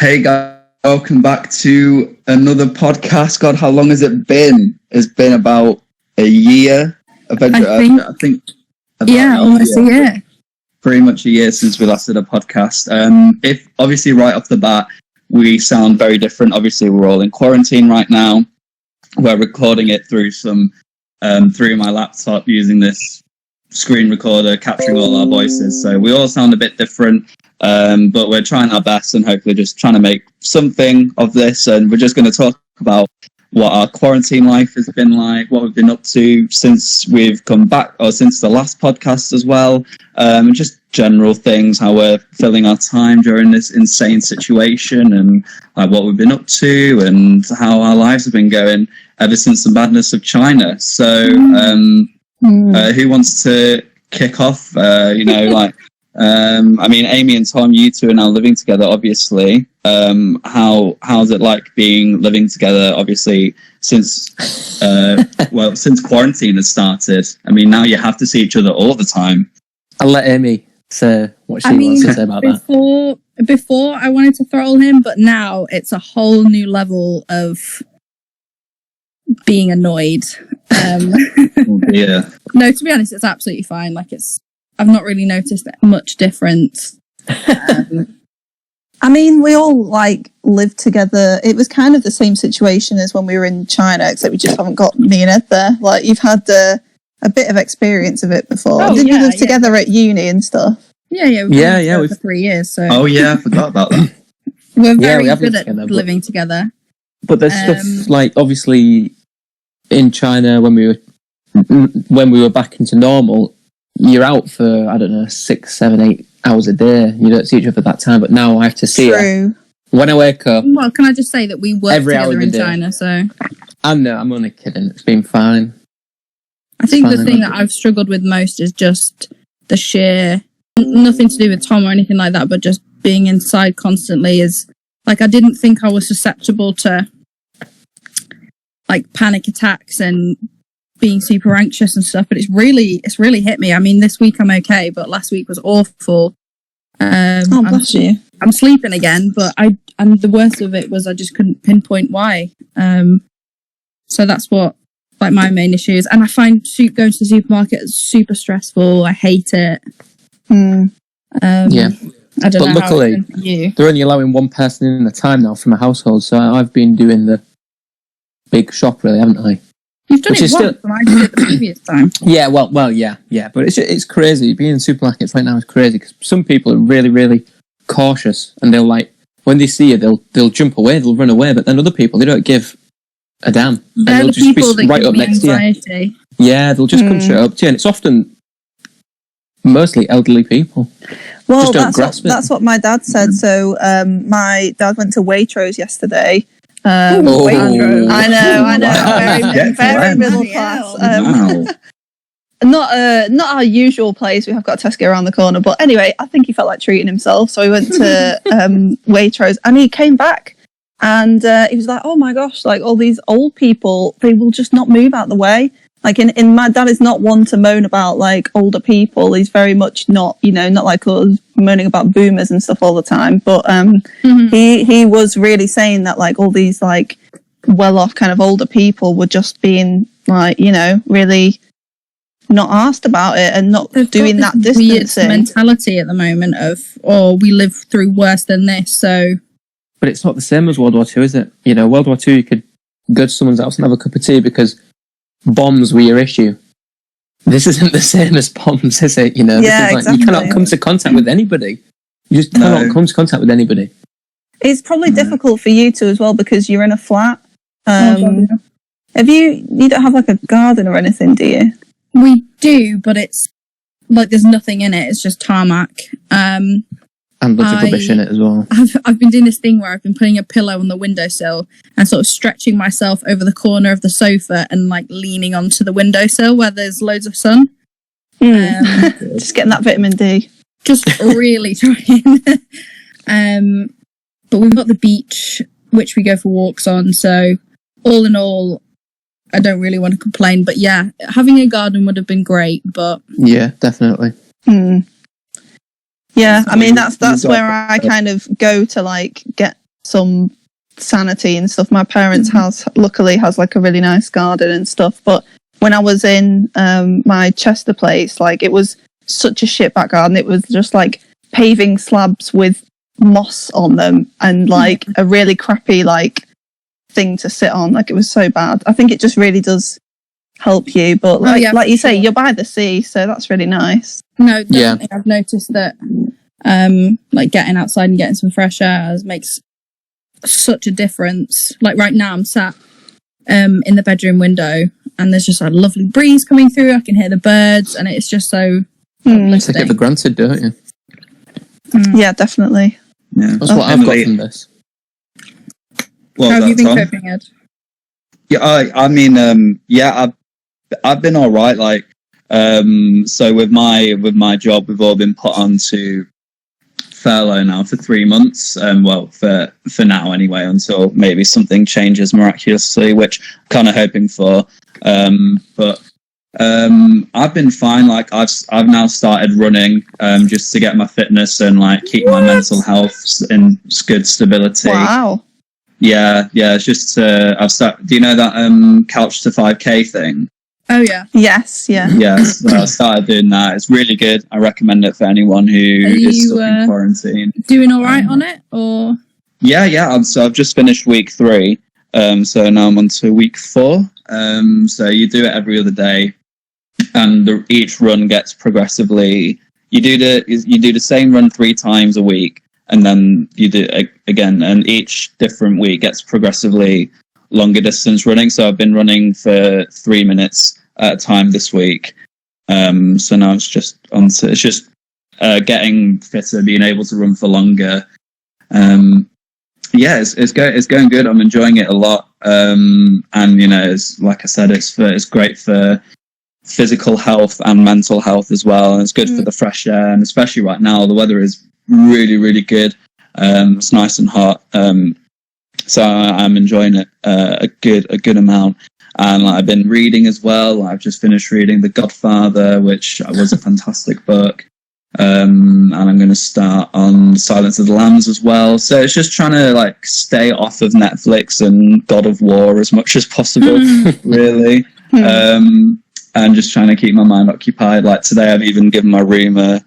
Hey guys, welcome back to another podcast. God, how long has it been? It's been about a year. I think almost a year. Pretty much a year since we last did a podcast. If obviously right off the bat we sound very different. Obviously we're all in quarantine right now. We're recording it through through my laptop using this screen recorder, capturing all our voices. So we all sound a bit different. But we're trying our best and hopefully just trying to make something of this. And we're just going to talk about what our quarantine life has been like, what we've been up to since we've come back, or since the last podcast as well. And just general things, how we're filling our time during this insane situation, and what we've been up to and how our lives have been going ever since the madness of China. So who wants to kick off? I mean, Amy and Tom, you two are now living together, obviously. How's it like living together, obviously, since quarantine has started? I mean, now you have to see each other all the time. I'll let Amy say what she wants to say about that. Before I wanted to throttle him, but now it's a whole new level of being annoyed. Oh dear. No, to be honest, it's absolutely fine. I've not really noticed much difference. I mean, we all lived together. It was kind of the same situation as when we were in China, except we just haven't got me and Ed there. You've had a bit of experience of it before. Didn't you live together at uni and stuff? Yeah. We've been together for 3 years. So. Oh yeah, I forgot about that. We're very good at living together. But there's stuff obviously in China when we were back into normal. You're out for, 6, 7, 8 hours a day. You don't see each other at that time, but now I have to see her. When I wake up... Well, can I just say that we work together in China, so... I'm only kidding. It's been fine. I think the thing that I've struggled with most is just the sheer... Nothing to do with Tom or anything like that, but just being inside constantly is... I didn't think I was susceptible to, panic attacks and... being super anxious and stuff, but it's really hit me. I mean, this week I'm okay, but last week was awful. Bless you. I'm sleeping again, but and the worst of it was I just couldn't pinpoint why. So that's what my main issue is. And I find going to the supermarket is super stressful. I hate it. Yeah. I don't know. But luckily, they're only allowing one person in at a time now from a household, so I've been doing the big shop, really, haven't I? You've done it once, and I did it the previous time. Yeah, yeah. But it's crazy. Being in supermarkets right now is crazy because some people are really, really cautious, and they'll when they see you, they'll jump away, they'll run away. But then other people, they don't give a damn. They're the people that give me anxiety. Yeah, they'll just come straight up to you, and it's often mostly elderly people. Well, that's what my dad said. So my dad went to Waitrose yesterday. Waitrose. I know. Very middle class. Not our usual place. We have got a Tesco around the corner, but anyway, I think he felt like treating himself, so he went to Waitrose, and he came back, and he was like, "Oh my gosh! All these old people, they will just not move out the way." In my dad is not one to moan about older people. He's very much not, not like us moaning about boomers and stuff all the time. But he was really saying that all these well-off kind of older people were just being really not asked about it and not doing that distancing. Weird mentality at the moment of, we live through worse than this, so. But it's not the same as World War II, is it? World War II, you could go to someone's house and have a cup of tea because bombs were your issue. This isn't the same as bombs, is it? Exactly. You cannot come to contact with anybody. You just cannot come to contact with anybody. It's probably difficult for you too as well because you're in a flat. Have you don't have a garden or anything, do you? We do, but it's there's nothing in it. It's just tarmac. And lots of rubbish in it as well. I've been doing this thing where I've been putting a pillow on the windowsill and sort of stretching myself over the corner of the sofa and leaning onto the windowsill where there's loads of sun. Just getting that vitamin D. Just really trying. But we've got the beach, which we go for walks on. So all in all, I don't really want to complain. But yeah, having a garden would have been great. But yeah, definitely. Yeah, I mean that's where I kind of go to get some sanity and stuff. My parents' house luckily has like a really nice garden and stuff, but when I was in my Chester place, like it was such a shit back garden. It was just like paving slabs with moss on them and like a really crappy like thing to sit on. Like it was so bad. I think it just really does help you, but like you say, you're by the sea, so that's really nice. No, definitely. I've noticed that like getting outside and getting some fresh air makes such a difference. Like right now I'm sat in the bedroom window and there's just a lovely breeze coming through. I can hear the birds and it's just so take it for granted, don't you? Yeah, definitely. Yeah. That's what I've got from this. How have you been coping, Ed? Yeah, I mean, I've been all right. Like, so with my job, we've all been put onto furlough now for 3 months. Well, for now anyway, until maybe something changes miraculously, which I'm kind of hoping for. But I've been fine. Like, I've now started running, just to get my fitness and like keep my mental health in good stability. Wow. Yeah. It's just I've started. Do you know that Couch to 5K thing? Oh yeah. Yes. Yeah. Yes. So I started doing that. It's really good. I recommend it for anyone who is stuck in quarantine. Doing all right on it, or? Yeah. So I've just finished week 3. So now I'm on to week 4. So you do it every other day, and each run gets progressively. You do the same run 3 times a week. And then you do it again, and each different week gets progressively longer distance running. So I've been running for 3 minutes at a time this week. So now it's just getting fitter, being able to run for longer. It's going good. I'm enjoying it a lot. And it's like I said, it's great for physical health and mental health as well, and it's good for the fresh air. And especially right now, the weather is really, really good. It's nice and hot. So I'm enjoying it a good amount. And I've been reading as well. I've just finished reading The Godfather, which was a fantastic book. And I'm going to start on Silence of the Lambs as well. So it's just trying to like stay off of Netflix and God of War as much as possible, really. And just trying to keep my mind occupied. Like today, I've even given my room a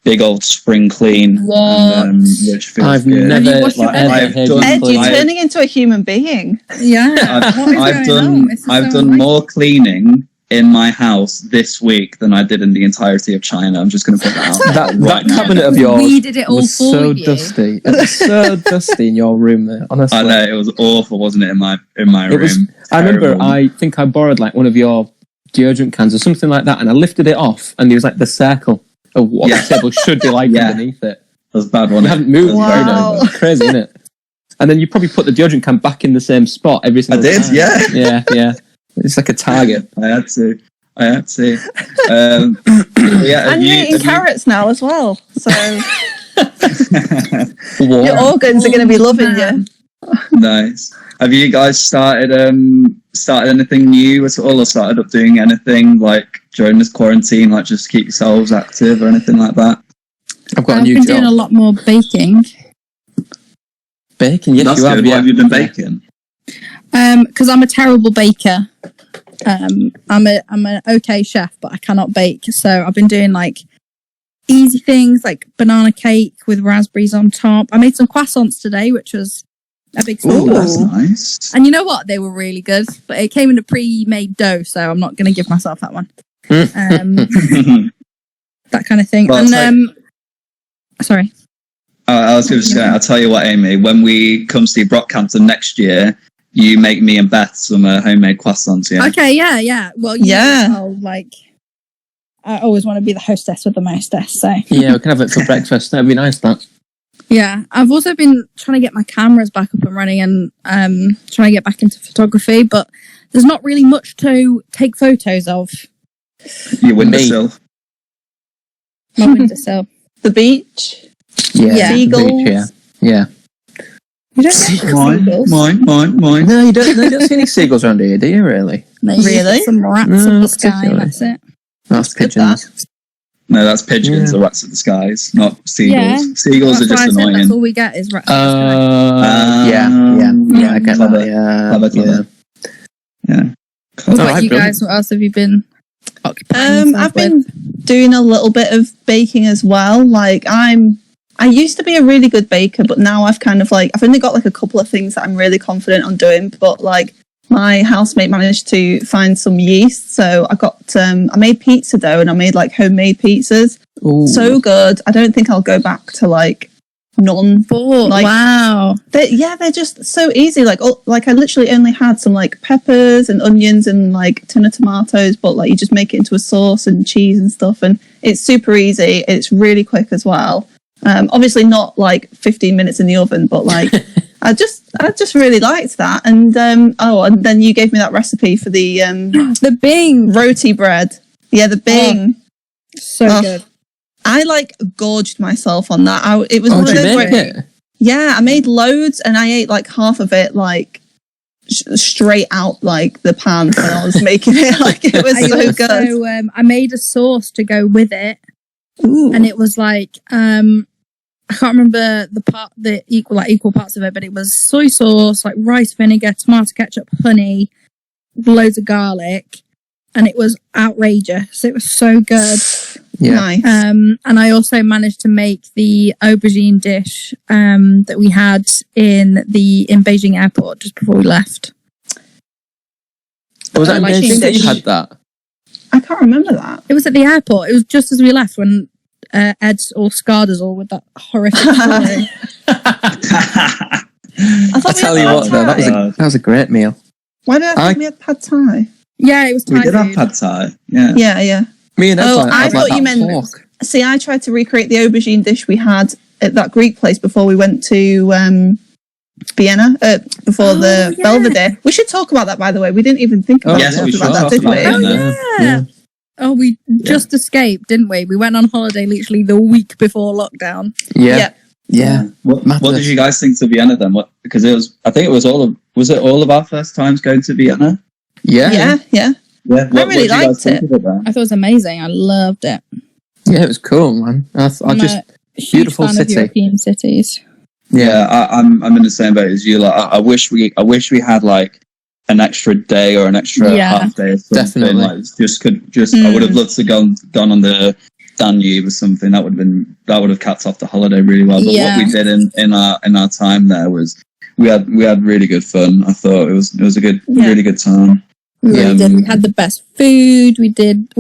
big old spring clean. What? Which feels I've good. never Ed, you're turning into a human being. Yeah. I've done more cleaning in my house this week than I did in the entirety of China. I'm just going to put that out. that cabinet of yours We did it all was for so you. dusty. It was so dusty in your room, mate. Honestly, I know, it was awful, wasn't it? In my room. I remember. I think I borrowed like one of your deodorant cans or something like that, and I lifted it off, and there was like the circle of what the table should be like underneath it. That was bad one. You hadn't moved. Wow. Crazy, isn't it? And then you probably put the deodorant can back in the same spot every single time. I did, yeah. It's like a target. I had to. And you're eating carrots now as well, so your organs are going to be loving you. Nice. Have you guys started anything new at all, or started up doing anything like during this quarantine, like just to keep yourselves active or anything like that? I've been doing a lot more baking. Baking, yes, That's you good. have. What have you been baking? Because I'm a terrible baker. I'm an okay chef, but I cannot bake. So I've been doing like easy things like banana cake with raspberries on top. I made some croissants today, which was a big Oh, success. that's nice. And you know what? They were really good, but it came in a pre-made dough, so I'm not going to give myself that one. That kind of thing. Well, and sorry. I was just going to I'll tell you what, Amy, when we come see Brockhampton next year, you make me and Beth some homemade croissants, yeah? Okay, yeah. Well, I always want to be the hostess with the mostess, so. Yeah, we can have it for breakfast. That'd be nice, that. Yeah, I've also been trying to get my cameras back up and running and trying to get back into photography, but there's not really much to take photos of. Your windowsill. My windowsill. The beach. Yeah. Seagulls. Beach, yeah. You don't get seagulls. Mine. No, you don't see any seagulls around here, do you, really? No, you Really? get some rats No, in the not sky, particularly. that's it. That's pigeons. No, that's pigeons or rats of the skies, not seagulls. Yeah. Seagulls are just annoying. That's all we get is rats. Yeah, I get clever. that. Clever. Yeah. What about you guys? What else have you been occupying yourself I've been doing a little bit of baking as well. Like I used to be a really good baker, but now I've kind of like, I've only got like a couple of things that I'm really confident on doing, but like my housemate managed to find some yeast. So I made pizza dough and I made like homemade pizzas. Ooh. So good. I don't think I'll go back to like Like, wow. They're just so easy. Like I literally only had some like peppers and onions and like a tin of tomatoes, but like you just make it into a sauce and cheese and stuff, and it's super easy. It's really quick as well. Obviously not like 15 minutes in the oven, but like I just really liked that. And and then you gave me that recipe for the Bing roti bread. Yeah, the Bing. So good. I like gorged myself on that. It was Oh, one of did you those make it? Yeah, I made loads and I ate like half of it like straight out like the pan when I was making it. Like it was so good. I made a sauce to go with it. Ooh. And it was like I can't remember the equal parts of it, but it was soy sauce, like rice vinegar, tomato ketchup, honey, loads of garlic, and it was outrageous. It was so good. Yeah. Nice. And I also managed to make the aubergine dish that we had in Beijing airport just before we left. Was that amazing that you had that? I can't remember that. It was at the airport. It was just as we left when Ed's all scarred us all with that horrific story. I tell you what, though, that was a great meal. Why did I think we had pad thai? Yeah, it was Thai We did food. have pad thai. Yeah. Yeah. Me and Ed I thought you meant. pork. See, I tried to recreate the aubergine dish we had at that Greek place before we went to Vienna, before the Belvedere. We should talk about that, by the way. We didn't even think about Yes, we should that, talk did about we? that. Yeah. Oh, we just escaped, didn't we? We went on holiday literally the week before lockdown. Yeah. What did you guys think of Vienna then? Because I think it was all of our first times going to Vienna? Yeah. Yeah. I really liked it. I thought it was amazing. I loved it. Yeah, it was cool, man. I'm a huge beautiful fan city. of European cities. Yeah, I'm in the same boat as you. Like, I wish we had like an extra day or an extra half day or something. Definitely. Like, I would have loved to gone on the Danube or something. That would have capped off the holiday really well. But what we did in our time there was we had really good fun. I thought it was a really good time. We had the best food. We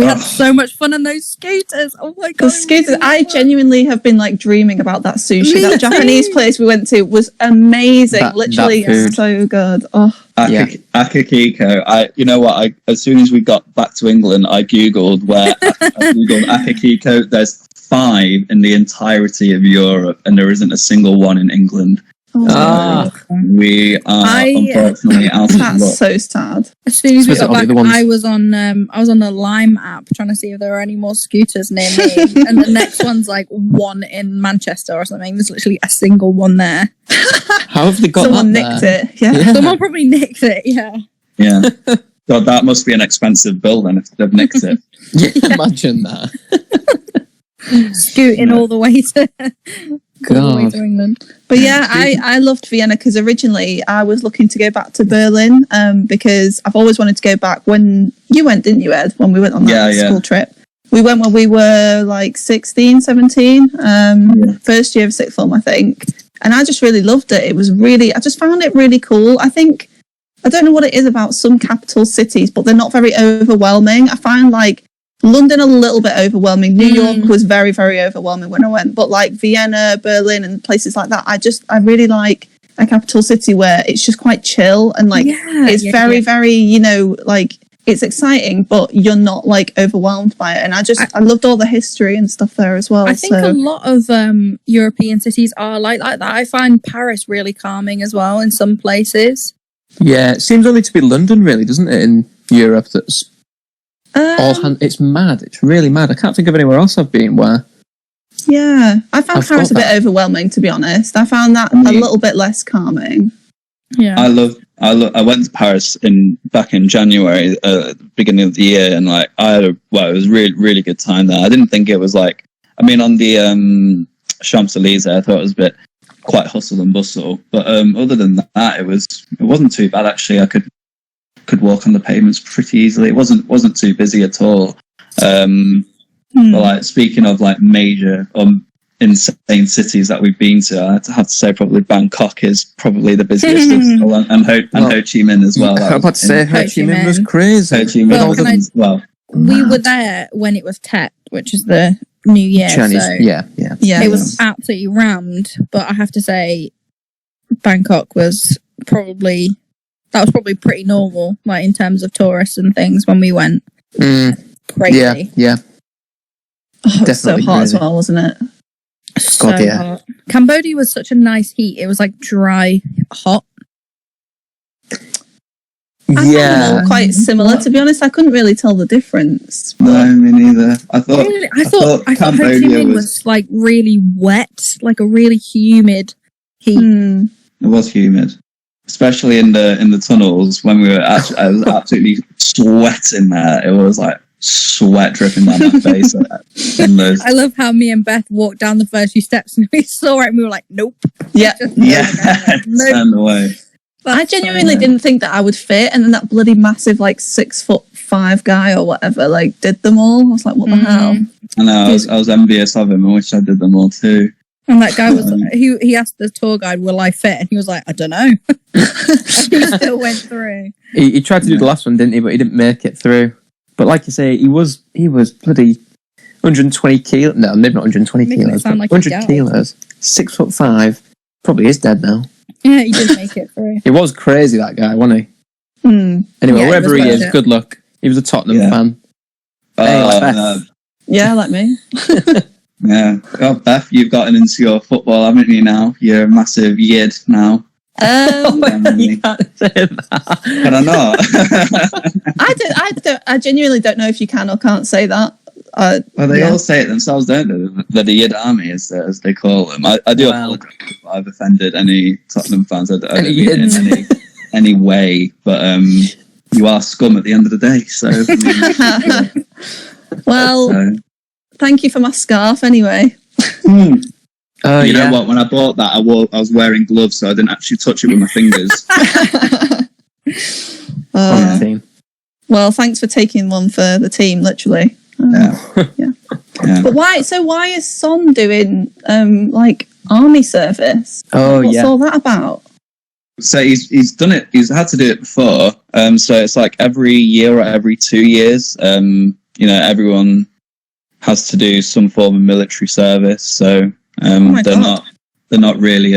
had so much fun on those scooters. Oh my god! The scooters. I genuinely have been like dreaming about that sushi. That Japanese place we went to was amazing. Literally so good. Oh, Akakiko. You know what? As soon as we got back to England, I googled Akakiko. There's 5 in the entirety of Europe, and there isn't a single one in England. We are unfortunately out of luck. That's so sad. As soon as we got back, I was on the Lime app trying to see if there were any more scooters near me, and the next one's like one in Manchester or something. There's literally a single one there. How have they got Someone that nicked there? it. Yeah. Someone probably nicked it. Yeah. God, that must be an expensive bill then if they've nicked it. Yeah, imagine that. Scooting all the way to England. But yeah, I loved Vienna because originally I was looking to go back to Berlin because I've always wanted to go back. When you went, didn't you, Ed? When we went on that school trip. We went when we were like 16, 17, first year of sixth form, I think. And I just really loved it. I just found it really cool. I don't know what it is about some capital cities, but they're not very overwhelming. I find like London a little bit overwhelming. New York was very, very overwhelming when I went. But like Vienna, Berlin and places like that, I really like a capital city where it's just quite chill and like it's very, very, like it's exciting, but you're not like overwhelmed by it. And I loved all the history and stuff there as well. I think a lot of European cities are like that. I find Paris really calming as well in some places. Yeah, it seems only to be London, really, doesn't it, in Europe that's it's mad. It's really mad. I can't think of anywhere else I've been where. Yeah, I found Paris a bit overwhelming, to be honest. I found that a little bit less calming. Yeah, I I went to Paris back in January, beginning of the year, and like it was a really, really good time there. I didn't think it was like, I mean, on the Champs-Élysées, I thought it was a bit quite hustle and bustle, but other than that, it wasn't too bad actually. I could walk on the pavements pretty easily. It wasn't too busy at all. But like speaking of like major insane cities that we've been to, I have to say probably Bangkok is probably the busiest of all, and Ho Chi Minh as well. I was about to say Ho Chi Minh was crazy. Ho Chi Minh well. We were there when it was Tet, which is the New Year. Chinese, so yeah. It was absolutely rammed, but I have to say Bangkok was probably pretty normal, like in terms of tourists and things when we went. Crazy. Yeah. Oh, it was so hot as well, wasn't it? So hot. Cambodia was such a nice heat. It was like dry, hot. I found them all quite similar, to be honest. I couldn't really tell the difference. No, me neither. I thought Ho Chi Minh was like really wet, like a really humid heat. It was humid, especially in the tunnels when we were. I was absolutely sweating there. It was like sweat dripping down my face. I love how me and Beth walked down the first few steps and we saw it and we were like, nope. Yeah. Turned away. I genuinely didn't think that I would fit, and then that bloody massive like 6'5" guy or whatever like did them all. I was like, what the hell? I know. I was envious of him. I wish I did them all too. And that guy was he asked the tour guide, "Will I fit?" And he was like, "I don't know." He still went through. He tried to do the last one, didn't he? But he didn't make it through. But like you say, he was bloody 120 kilos. No, maybe not 120 kilos. Sound like 100 kilos. 6'5". Probably is dead now. Yeah, he did make it through. He was crazy, that guy, wasn't he? Anyway, wherever he is, good luck. He was a Tottenham fan. Yeah, like me. Yeah. Oh, Beth, you've gotten into your football, haven't you now? You're a massive yid now. You can't say that. Can I not? I genuinely don't know if you can or can't say that. Well, they all say it themselves, don't they? They're the Yid Army, as they call them. I do apologise if I've offended any Tottenham fans. I don't mean in any way, but you are scum at the end of the day. So, thank you for my scarf anyway. You know what? When I bought that, I was wearing gloves, so I didn't actually touch it with my fingers. Well, thanks for taking one for the team, literally. Yeah. But why? So why is Son doing like army service? What's all that about? So he's done it. He's had to do it before. So it's like every year or every 2 years. Everyone has to do some form of military service. So they're not really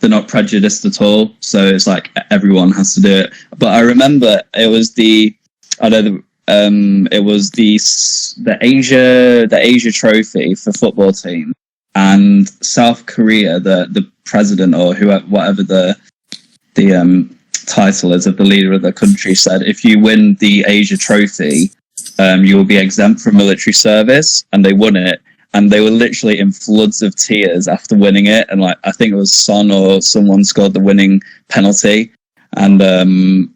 they're not prejudiced at all. So it's like everyone has to do it. But I remember it was the Asia Trophy for football team, and South Korea, the president or whatever the title is of the leader of the country, said if you win the Asia Trophy, you will be exempt from military service, and they won it. And they were literally in floods of tears after winning it. And like, I think it was Son or someone scored the winning penalty. And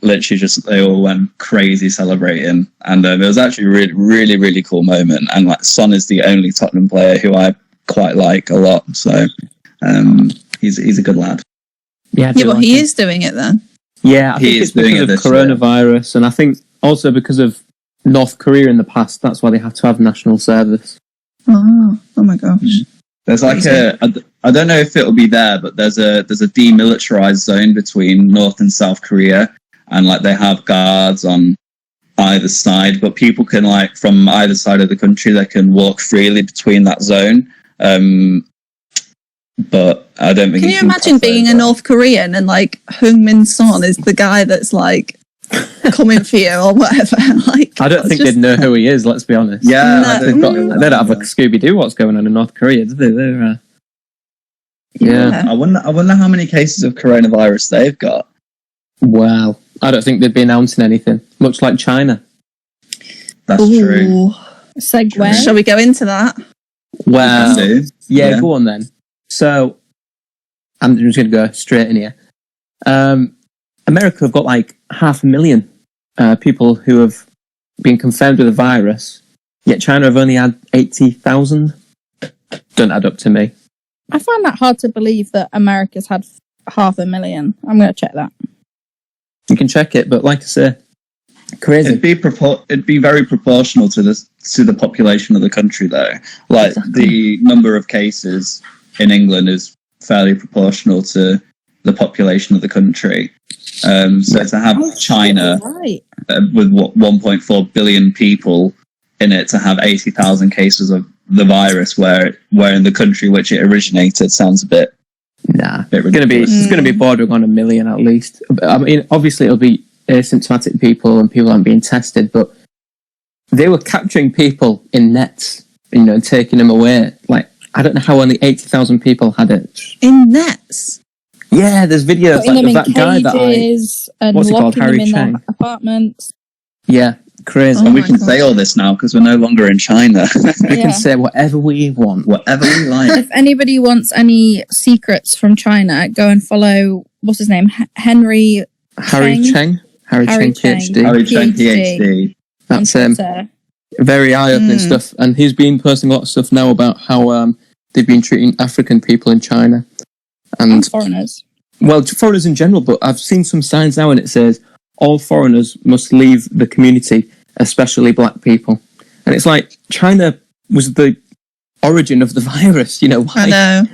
literally they all went crazy celebrating. And it was actually a really, really, really cool moment. And like, Son is the only Tottenham player who I quite like a lot. So he's a good lad. Yeah, but he is doing it then. Yeah, I think it's because of coronavirus. And I think also because of North Korea in the past, that's why they have to have national service. Oh my gosh. There's like I don't know if it'll be there, but there's a demilitarized zone between North and South Korea, and like they have guards on either side, but people can like from either side of the country, they can walk freely between that zone. But I don't think. Can you imagine being a North Korean and like Heung-min Son is the guy that's like coming for you or whatever? Like, I don't think they'd know who he is. Let's be honest. Yeah, they don't have like Scooby-Doo. What's going on in North Korea? Do they? Yeah. I wonder how many cases of coronavirus they've got. Well, I don't think they'd be announcing anything. Much like China. That's true. Segue. Shall we go into that? Well, yeah, go on then. So, I'm just going to go straight in here. America have got like 500,000 people who have been confirmed with the virus, yet China have only had 80,000. Don't add up to me. I find that hard to believe that America's had 500,000. I'm going to check that. You can check it, but like I say, crazy. It'd be very proportional to the population of the country, though. Like the number of cases in England is fairly proportional to the population of the country. So to have China with 1.4 billion people in it to have 80,000 cases of the virus, where in the country which it originated, sounds a bit. Nah, it's going to be bordering on 1 million at least. I mean, obviously it'll be asymptomatic people and people aren't being tested, but they were capturing people in nets, and taking them away. Like, I don't know how only 80,000 people had it. In nets? Yeah, there's videos Putting them of in that guy and what's he called, locking Harry them in Cheng. their apartments. Yeah, crazy. And we can say all this now because we're no longer in China. We can say whatever we want. Whatever we like. If anybody wants any secrets from China, go and follow, what's his name? Harry Cheng, PhD. Harry Cheng, PhD. That's very eye-opening stuff. And he's been posting a lot of stuff now about how they've been treating African people in China. And foreigners. Well, foreigners in general, but I've seen some signs now and it says all foreigners must leave the community, especially black people. And it's like, China was the origin of the virus, Why, I know.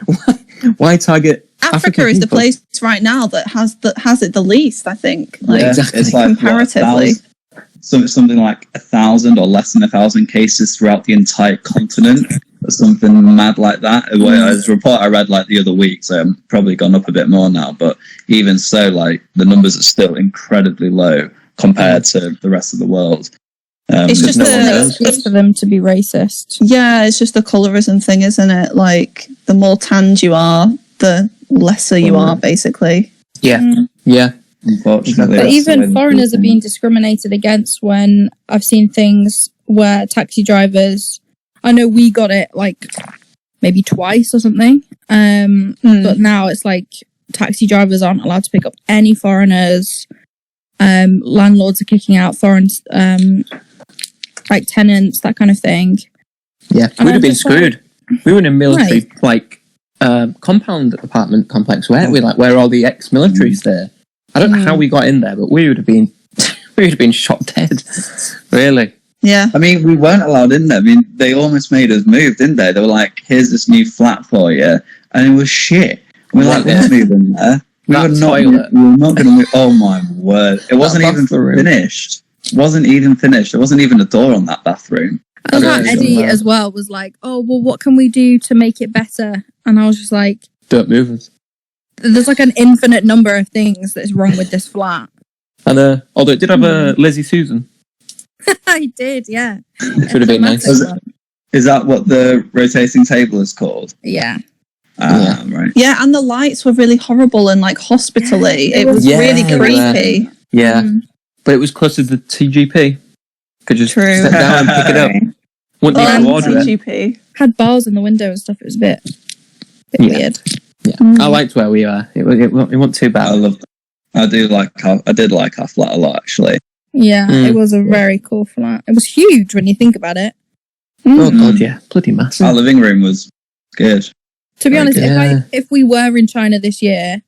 Why target Africa is the place right now that has it the least, I think. Exactly. It's like comparatively. Something like 1,000 or less than 1,000 cases throughout the entire continent, or something mad like that. It was a report I read like the other week, so I'm probably gone up a bit more now. But even so, like the numbers are still incredibly low compared to the rest of the world. It's just it's for them to be racist. Yeah, it's just the colorism thing, isn't it? Like the more tanned you are, the lesser you are, basically. Yeah, yeah. Unfortunately, but even foreigners are being discriminated against. When I've seen things where taxi drivers, I know we got it like maybe twice or something, but now it's like taxi drivers aren't allowed to pick up any foreigners. Landlords are kicking out foreign like tenants, that kind of thing. Yeah, we'd have been screwed. We were in a military compound apartment complex, weren't we? Like where all the ex-militaries there. I don't know how we got in there, but we would have been shot dead. Really? Yeah. I mean, we weren't allowed in there. I mean, they almost made us move, didn't they? They were like, "Here's this new flat for you," and it was shit. We were like, "Let's move in there." We were not going to move. Oh my word! It wasn't even finished. Wasn't even finished. There wasn't even a door on that bathroom. And Eddie as well was like, "Oh well, what can we do to make it better?" And I was just like, "Don't move us." There's like an infinite number of things that's wrong with this flat. And although it did have a Lazy Susan. I did, yeah. Should have been nice. Is that what the rotating table is called? Yeah. Right. Yeah, and the lights were really horrible and like hospitally. It was really creepy. Yeah. But it was close to the TGP. Could just step down and pick it up. Wouldn't need to order it. Had bars in the window and stuff. It was a bit weird. Yeah, I liked where we are. It wasn't too bad. I did like our flat a lot, actually. Yeah, it was a very cool flat. It was huge when you think about it. Oh god, yeah, bloody massive. Our living room was good. To be honest, if we were in China this year,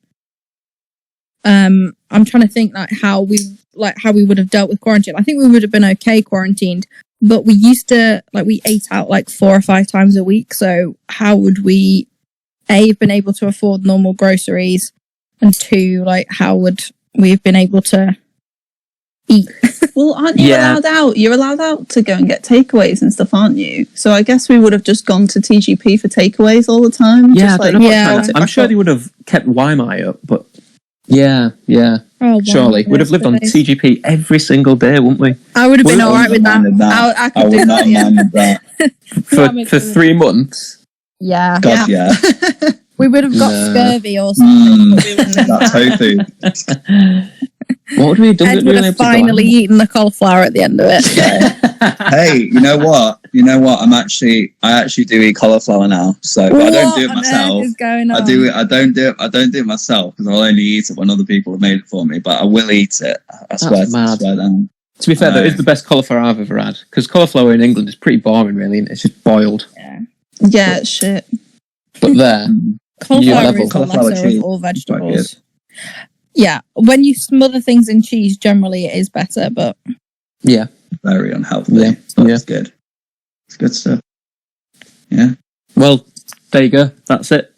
I'm trying to think how we would have dealt with quarantine. I think we would have been okay quarantined, but we used to we ate out like 4 or 5 times a week. So how would we have been able to afford normal groceries, and 2, how would we have been able to eat? Well, aren't you allowed out? You're allowed out to go and get takeaways and stuff, aren't you? So I guess we would have just gone to TGP for takeaways all the time. Yeah, I'm sure they would have kept Waimai up, but yeah. Oh, surely we'd have lived on TGP every single day, wouldn't we? I would have been all right with that. I could do that. Yeah. for 3 months. Yeah. God, yeah. We would have got scurvy or something. That tofu. What would we do? Ed would have finally eaten the cauliflower at the end of it. Hey, you know what? You know what? I actually do eat cauliflower now. So but I don't do it What on myself. earth is going on? I don't do it myself because I'll only eat it when other people have made it for me. But I will eat it. I swear down. To be fair, that is the best cauliflower I've ever had. Because cauliflower in England is pretty boring, really. It's just boiled. Yeah, it's shit. But there, Cauliflower is the Cauliflower lesser cheese of all is quite vegetables. Yeah, when you smother things in cheese, generally it is better, but yeah, very unhealthy. Yeah. But Yeah. it's good. It's good stuff. Yeah. well, there you go. That's it.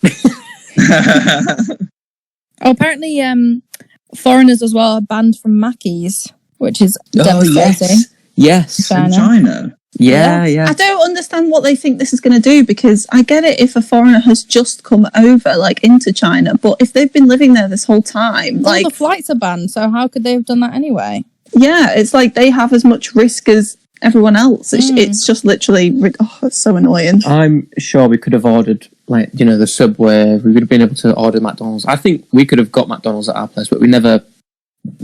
apparently foreigners as well are banned from Mackies, which is devastating. Yes. In China. Yeah. I don't understand what they think this is going to do, because I get it if a foreigner has just come over, like, into China, but if they've been living there this whole time, All the flights are banned, so how could they have done that anyway? yeah, it's like they have as much risk as everyone else. It's just literally, it's so annoying. I'm sure we could have ordered, like, the Subway. We would have been able to order McDonald's. I think we could have got McDonald's at our place, but we never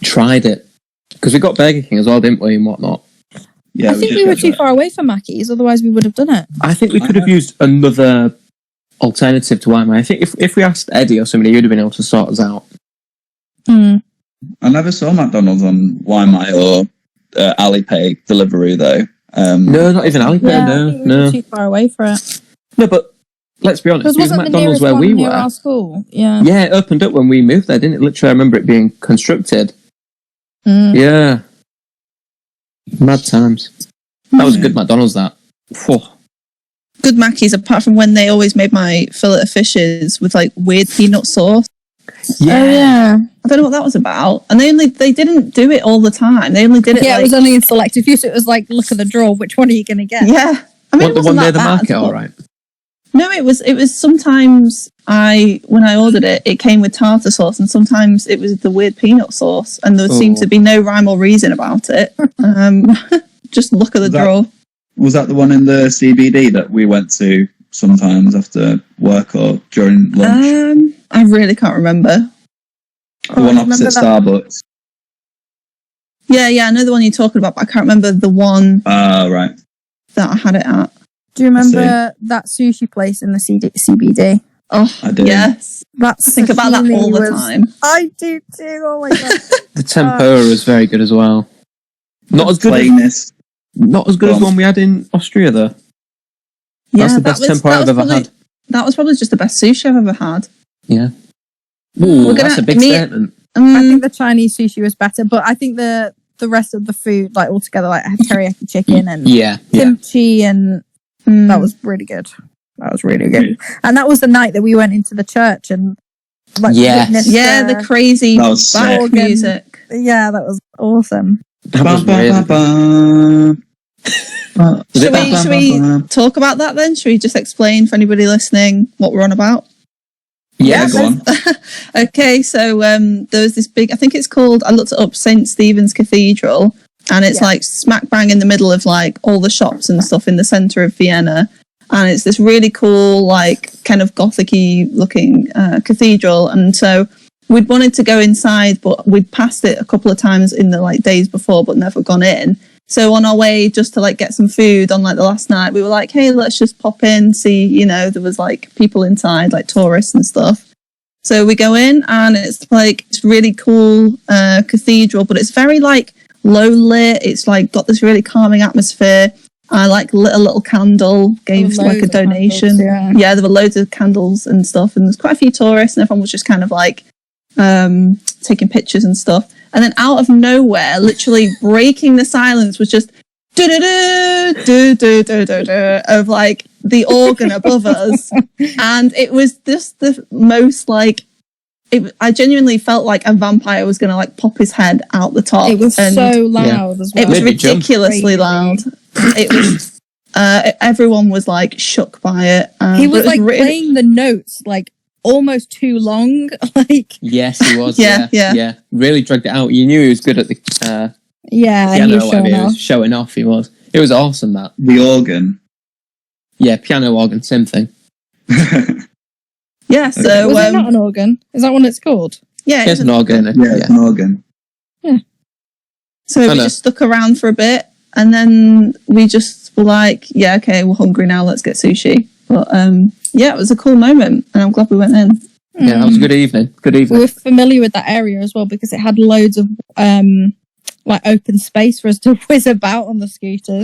tried it. Because we got Burger King as well, didn't we, and whatnot. Yeah, I think we were too far away from Mackies, otherwise we would have done it. I think we could have used another alternative to Waimai. I think if we asked Eddie or somebody, he would have been able to sort us out. Mm. I never saw McDonald's on Waimai or Alipay delivery though. No, not even Alipay. Yeah, I think we no. were too far away for it. No, but let's be honest. Because It was wasn't the McDonald's nearest where one we near were. our school? Yeah. Yeah, it opened up when we moved there, didn't it? Literally, I remember it being constructed. Mm. Yeah. Mad times. That was a good McDonald's, that. Phew. Good Mackies, apart from when they always made my fillet of fishes with, like, weird peanut sauce. Yeah. Oh, yeah. I don't know what that was about. And they didn't do it all the time. They only did it, Yeah, it was only in selective use. It was like, look at the draw, which one are you going to get? Yeah. I mean, The one near the market, all all right. No, it was sometimes when I ordered it, it came with tartar sauce, and sometimes it was the weird peanut sauce, and there seemed to be no rhyme or reason about it. Just look at the drawer. Was that the one in the CBD that we went to sometimes after work or during lunch? I really can't remember. The one opposite Starbucks. Yeah, I know the one you're talking about, but I can't remember the one Right. that I had it at. Do you remember that sushi place in the CBD? Oh, I do. yes. I think about that all the time. I do too. Oh my god. The tempura was very good as well. Not as good as the one we had in Austria, though. That's the best tempura I've ever had. That was probably just the best sushi I've ever had. Yeah. Ooh, that's a big statement. I think the Chinese sushi was better, but I think the rest of the food, like altogether, like I had teriyaki chicken and kimchi, and that was really good. That was really good. And that was the night that we went into the church and witnessed the crazy back music. Yeah, that was awesome. That was really good. Should we talk about that then? Should we just explain for anybody listening what we're on about? Yeah, go on. Okay, so there was this big, I think it's called, I looked it up, St. Stephen's Cathedral, and it's like smack bang in the middle of like all the shops and stuff in the centre of Vienna. And it's this really cool, like kind of gothic-y looking cathedral. And so we'd wanted to go inside, but we'd passed it a couple of times in the like days before, but never gone in. So on our way just to like get some food on like the last night, we were like, hey, let's just pop in, see, there was like people inside, like tourists and stuff. So we go in and it's like, it's really cool cathedral, but it's very like low lit. It's like got this really calming atmosphere. I like lit a little candle, gave like a donation. Candles, yeah, there were loads of candles and stuff. And there's quite a few tourists and everyone was just kind of like taking pictures and stuff. And then out of nowhere, literally breaking the silence, was just of like the organ above us. And it was just the most like, I genuinely felt like a vampire was going to like pop his head out the top. It was so loud as well. It was ridiculously loud. It was, everyone was like shook by it. He was like playing the notes like almost too long. Like yes, he was. yeah. Really dragged it out. You knew he was good at the piano. He was showing off. He was. It was awesome. That the organ. Yeah, piano organ, same thing. Yeah. So was it not an organ? Is that what it's called? Yeah, it's an organ. Yeah, it's an organ. Yeah. So we just stuck around for a bit. And then we just were like, yeah, okay, we're hungry now, let's get sushi. But yeah, it was a cool moment, and I'm glad we went in. Yeah, that was a good evening. Good We evening. were familiar with that area as well because it had loads of like open space for us to whiz about on the scooters.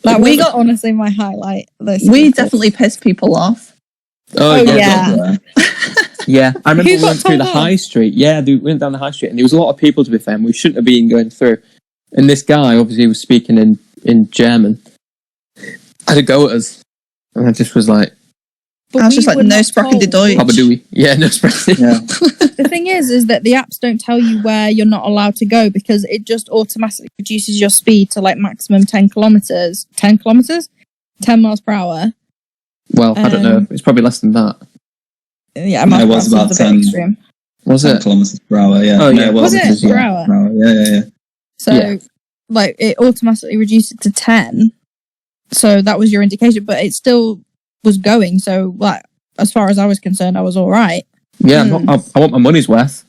That was honestly my highlight. We definitely pissed people off. Oh yeah. Yeah, I remember Who we got went through the told high off? street. Yeah, we went down the high street, and there was a lot of people, to be fair, and we shouldn't have been going through. And this guy, obviously, was speaking in German. Had a go at us. And I just was like, But I was we just like, were no not sprechen die told. Deutsch. Papa Dewey. Yeah, no sprechen. Yeah. The thing is that the apps don't tell you where you're not allowed to go because it just automatically reduces your speed to like maximum 10 kilometers. 10 kilometers? 10 miles per hour. Well, I don't know. It's probably less than that. Yeah, No, it was about 10. Extreme. Was 10 it? kilometers per hour, yeah. Oh, yeah. No, it Was wasn't. it per hour? Yeah. So, Yeah. like, it automatically reduced it to 10. So that was your indication, but it still was going. So, like, as far as I was concerned, I was all right. Yeah, I want my money's worth.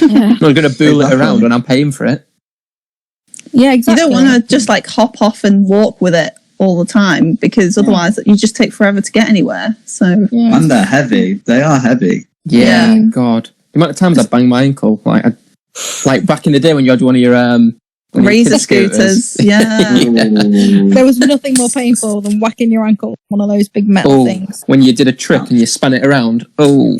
Yeah, I'm not going to bool it Exactly. around when I'm paying for it. yeah You exactly. don't want to just like hop off and walk with it all the time because otherwise you just take forever to get anywhere. So Yeah. And they're heavy. They are heavy. Yeah, Yeah. God. The amount of times I banged my ankle. Like back in the day when you had one of your... one of your razor kid scooters, yeah. There was nothing more painful than whacking your ankle with one of those big metal Oh, things. when you did a trick and you span it around. Oh.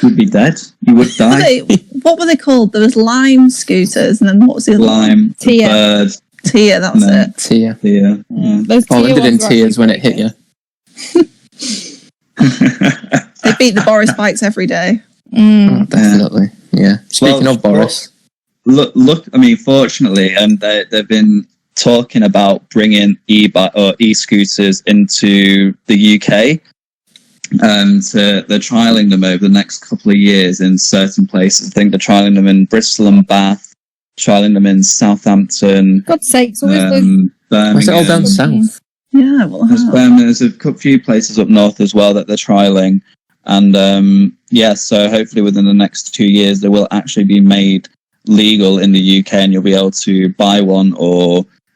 You'd be dead. You would die. What were they called? There was lime scooters, and then what was the other one? Lime, Tia. bird, Tia, that was No. it. Tear. yeah. Those Oh, Tia ended in ones were tears when it actually hit pretty you. They beat the Boris bikes every day. good. Mm. Oh, definitely. Yeah. Speaking Well, of Boris. Look. I mean, fortunately, they've been talking about bringing e-scooters into the UK. They're trialing them over the next couple of years in certain places. I think they're trialing them in Bristol and Bath, trialing them in Southampton, God's sakes, always those. Birmingham. Where's it all down south? Yeah, well, There's a few places up north as well that they're trialing, and so hopefully within the next 2 years they will actually be made legal in the UK, and you'll be able to buy one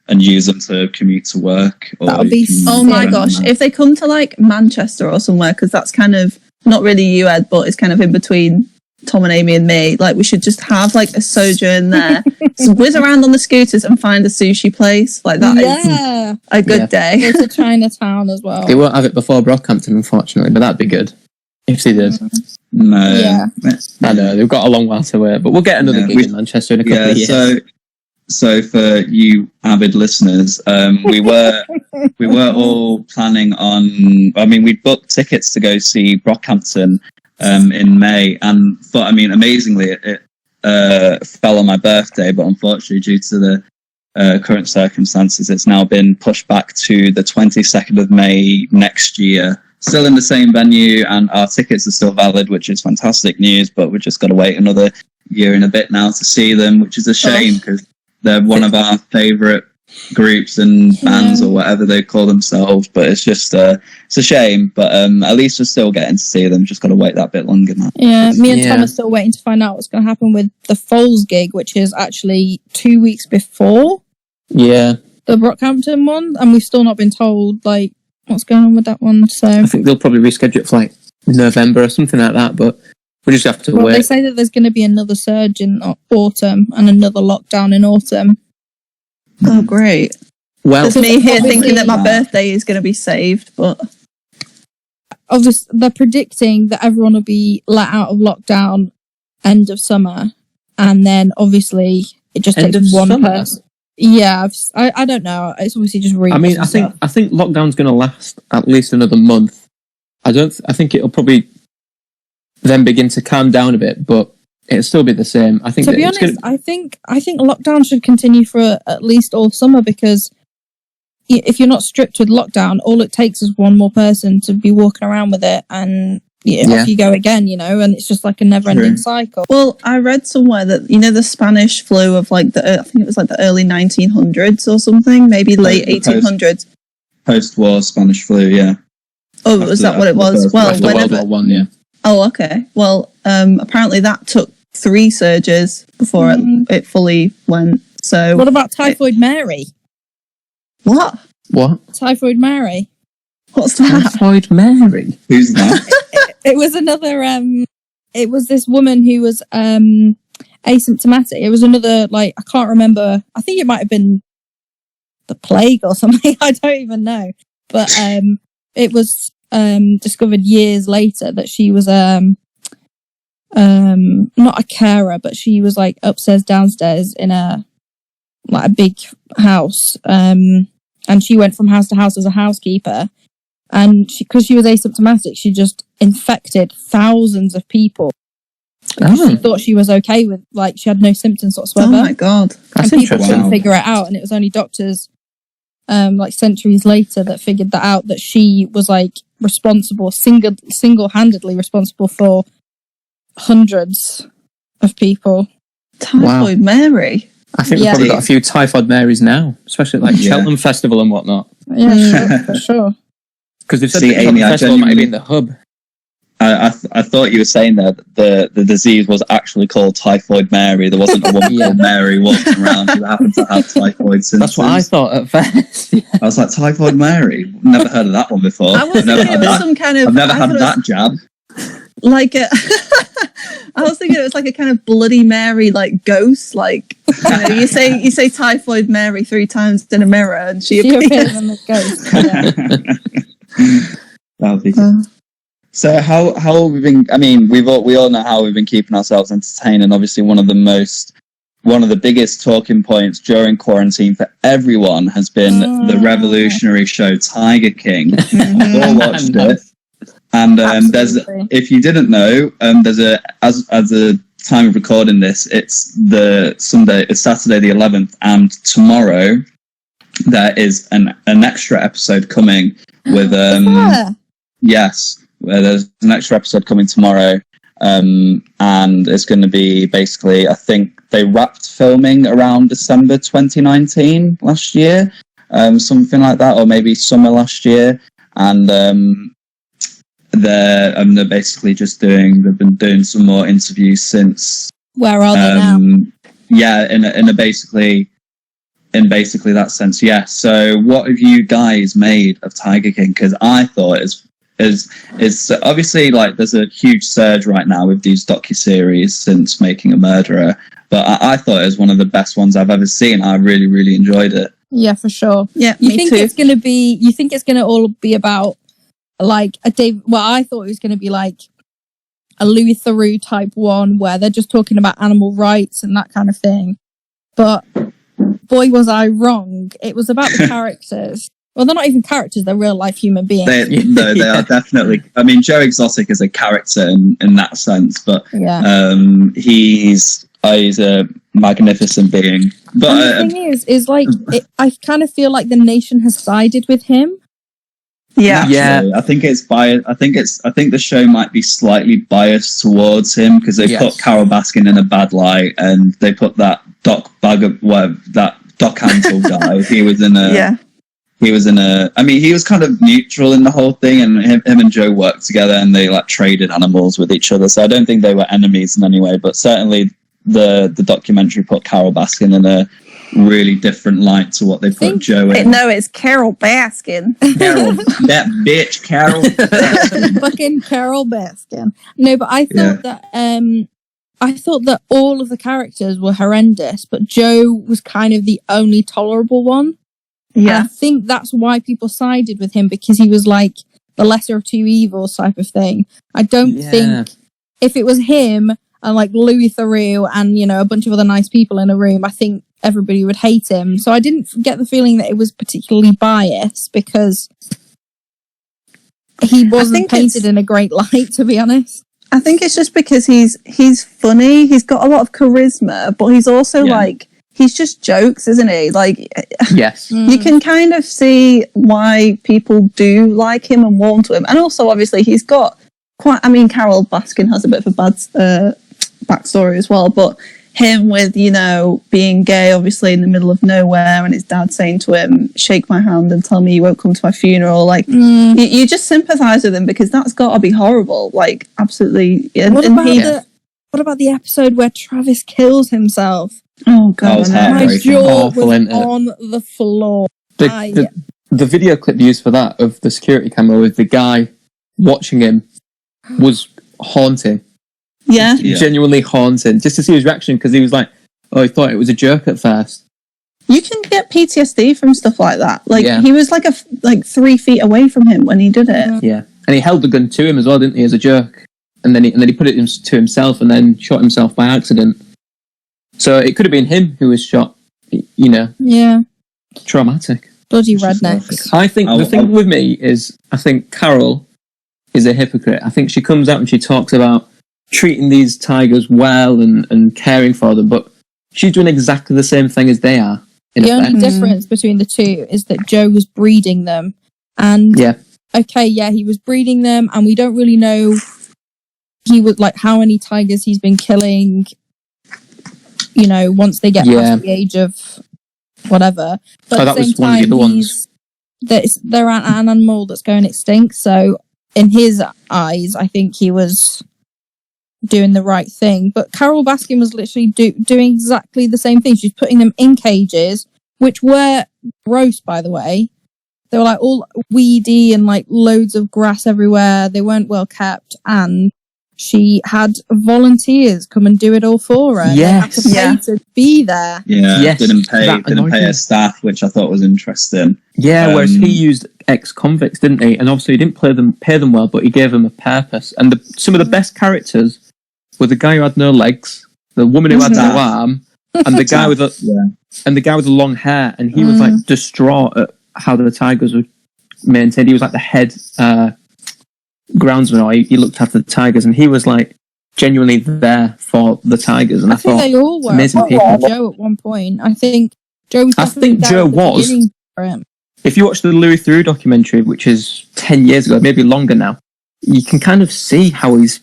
and use them to commute to work. Or That would be you can oh my rent gosh, them. if they come to like Manchester or somewhere, because that's kind of not really you, Ed, but it's kind of in between Tom and Amy and me. Like, we should just have like a sojourn there, so whiz around on the scooters and find a sushi place. Like, that is Yeah. a good Yeah. day. Go to Chinatown as well. They won't have it before Brockhampton, unfortunately, but that'd be good. If they did. No. Yeah. I know, they've got a long while to wait, but we'll get another Yeah, gig in Manchester in a couple Yeah, of years. so for you avid listeners, we were all planning on. I mean, we booked tickets to go see Brockhampton in May, but I mean, amazingly, it fell on my birthday. But unfortunately, due to the current circumstances, it's now been pushed back to the 22nd of May next year. Still in the same venue, and our tickets are still valid, which is fantastic news. But we've just got to wait another year and a bit now to see them, which is a shame because they're one of our favourite groups and bands or whatever they call themselves. But it's just it's a shame. But at least we're still getting to see them. Just got to wait that bit longer now. Yeah, me and Yeah. Tom are still waiting to find out what's going to happen with the Foles gig, which is actually 2 weeks before Yeah, the Brockhampton one, and we've still not been told like what's going on with that one. So, I think they'll probably reschedule it for like November or something like that, but we just have to well, wait. they say that there's going to be another surge in autumn and another lockdown in autumn. Oh, great. Well, There's me here obviously- thinking that my birthday is going to be saved, but Obviously, they're predicting that everyone will be let out of lockdown end of summer, and then obviously it just End takes of one summer? person. Yeah, I don't know. It's obviously just I mean, I think lockdown's going to last at least another month. I think it'll probably then begin to calm down a bit, but it'll still be the same. I think To that be it's honest, gonna, I think lockdown should continue for at least all summer because if you're not strict with lockdown, all it takes is one more person to be walking around with it, and off you go again. And it's just like a never-ending True. cycle. well, I read somewhere that the Spanish flu of like I think it was like the early 1900s or something, maybe late The 1800s. Post-war Spanish flu, yeah. Oh, was that what it was? Well, after World whenever. War One, yeah. Oh, okay. Well, apparently that took 3 surges before it fully went. So So what about Typhoid Mary? What? Typhoid Mary. What's that? Typhoid Mary. Who's that? It was another. It was this woman who was asymptomatic. It was another, like, I can't remember. I think it might have been the plague or something. I don't even know. But it was discovered years later that she was not a carer, but she was like upstairs, downstairs in a big house. And she went from house to house as a housekeeper. And because she was asymptomatic, she just infected thousands of people. Because she thought she was okay with, like, she had no symptoms whatsoever. Oh my God. That's and people interesting. couldn't figure it out. And it was only doctors, like centuries later, that figured that out, that she was like responsible, single-handedly responsible for hundreds of people. Typhoid Mary. I think we've probably got a few Typhoid Marys now, especially like Cheltenham Festival and whatnot. Yeah, sure, for sure. Because they've said See, the Cheltenham Amy, Festival might be in the hub. I thought you were saying that the disease was actually called Typhoid Mary. There wasn't a woman called Mary walking around who happened to have typhoid symptoms. That's what I thought at first. I was like, Typhoid Mary? Never heard of that one before. I was thinking it was some kind of... I've never had that jab. Like a... I was thinking it was like a kind of Bloody Mary, like ghost. Like, you say Typhoid Mary 3 times in a mirror and she appears in the ghost. Yeah. That would be good. So how have we been? I mean, we all know how we've been keeping ourselves entertained, and obviously one of the biggest talking points during quarantine for everyone has been the revolutionary show Tiger King. I've all watched it, and there's, if you didn't know, there's as a time of recording this, it's Saturday the 11th, and tomorrow there is an extra episode coming with yes. There's an extra episode coming tomorrow, and it's going to be basically, I think they wrapped filming around December 2019 last year, something like that, or maybe summer last year, and they're basically just they've been doing some more interviews since. Where are they now? Yeah, in basically that sense, yeah. So what have you guys made of Tiger King? Because I thought it's obviously, like, there's a huge surge right now with these docuseries since Making a Murderer, but I thought it was one of the best ones I've ever seen. I really, really enjoyed it. Yeah, for sure. Yeah, you me think too. You think it's gonna all be about, like, I thought it was gonna be like a Louis Theroux type one where they're just talking about animal rights and that kind of thing. But boy, was I wrong. It was about the characters. Well, they're not even characters; they're real life human beings. They are definitely. I mean, Joe Exotic is a character in that sense, but he's a magnificent being. But and the thing is like, I kind of feel like the nation has sided with him. Yeah, naturally. I think it's biased. I think the show might be slightly biased towards him because they put Carol Baskin in a bad light, and they put that Doc Antle guy. He was in a. He was I mean, he was kind of neutral in the whole thing, and him and Joe worked together, and they like traded animals with each other. So I don't think they were enemies in any way, but certainly the documentary put Carol Baskin in a really different light to what they put Joe in. No, it's Carol Baskin. Carol, that bitch, Carol. Fucking Carol Baskin. No, but I thought that all of the characters were horrendous, but Joe was kind of the only tolerable one. Yeah, and I think that's why people sided with him, because he was like the lesser of two evils type of thing. I don't think if it was him and like Louis Theroux and, you know, a bunch of other nice people in a room, I think everybody would hate him. So I didn't get the feeling that it was particularly biased, because he wasn't painted in a great light, to be honest. I think it's just because he's funny. He's got a lot of charisma, but he's also like, he's just jokes, isn't he? Like, yes. You can kind of see why people do like him and warm to him. And also, obviously, he's got Carol Baskin has a bit of a bad backstory as well, but him with, you know, being gay, obviously in the middle of nowhere, and his dad saying to him, shake my hand and tell me you won't come to my funeral. Like, you just sympathise with him, because that's got to be horrible. Like, absolutely. What about the episode where Travis kills himself? Oh That god, was I know. My heartbreaking. jaw Awful, was isn't it? on the floor. The video clip used for that of the security camera with the guy watching him was haunting. Yeah. Yeah. Genuinely haunting. Just to see his reaction, because he was like, oh, he thought it was a joke at first. You can get PTSD from stuff like that. Like Yeah. he was like 3 feet away from him when he did it. Yeah. And he held the gun to him as well, didn't he, as a joke? And then he put it to himself and then shot himself by accident. So it could have been him who was shot, you know. Yeah. Traumatic. Bloody rednecks. I think the thing with me is, I think Carol is a hypocrite. I think she comes out and she talks about treating these tigers well and caring for them, but she's doing exactly the same thing as they are. The only difference between the two is that Joe was breeding them. And, he was breeding them, and we don't really know how many tigers he's been killing, you know, once they get past the age of whatever. But at the same time, they're an animal that's going extinct, so in his eyes, I think he was doing the right thing. But Carol Baskin was literally doing exactly the same thing. She's putting them in cages, which were gross, by the way. They were like all weedy and like loads of grass everywhere. They weren't well kept, and she had volunteers come and do it all for her. Yes. They had to pay to be there. Yeah, Yes, didn't pay annoyed her staff, which I thought was interesting. Yeah, whereas he used ex-convicts, didn't he? And obviously he didn't pay them well, but he gave them a purpose. And some of the best characters were the guy who had no legs, the woman who had no arm, and the guy with the long hair. And he was like distraught at how the tigers were maintained. He was like the head groundsman, or he looked after the tigers, and he was like genuinely there for the tigers. And I think thought they all were. amazing people. Joe at one point. I think Joe was. I think Joe was. For him. If you watch the Louis Theroux documentary, which is 10 years ago, maybe longer now, you can kind of see how he's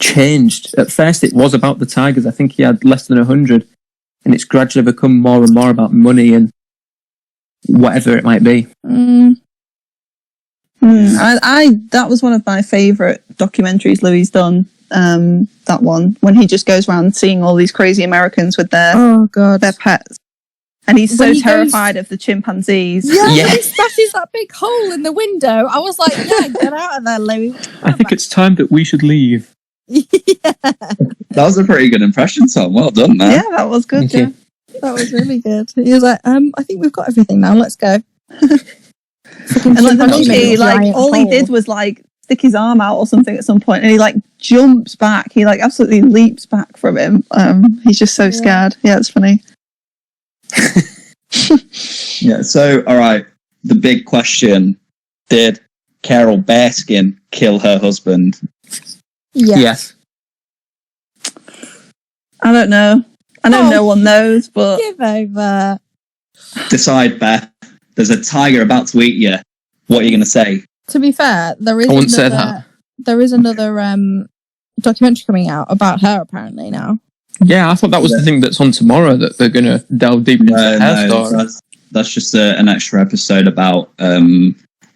changed. At first, it was about the tigers. I think he had less than 100, and it's gradually become more and more about money and whatever it might be. That was one of my favourite documentaries Louis done. That one, when he just goes around seeing all these crazy Americans with their pets, and he's so terrified of the chimpanzees. Yeah, he smashes that big hole in the window. I was like, yeah, get out of there, Louis. I think it's time that we should leave. That was a pretty good impression, Tom. Well done, man. Yeah, that was good. Thank you. That was really good. He was like, I think we've got everything now. Let's go. And like the monkey, like all he did was like stick his arm out or something at some point, and he like jumps back. He like absolutely leaps back from him. He's just so scared. Yeah, it's funny. Yeah. So, all right. The big question: did Carol Baskin kill her husband? Yes. I don't know. I know no one knows, but give over. Decide, Beth. There's a tiger about to eat you. What are you going to say? To be fair, there is. I wouldn't say that. There is another documentary coming out about her apparently now. Yeah, I thought that was the thing that's on tomorrow, that they're going to delve deep into her story. That's just an extra episode about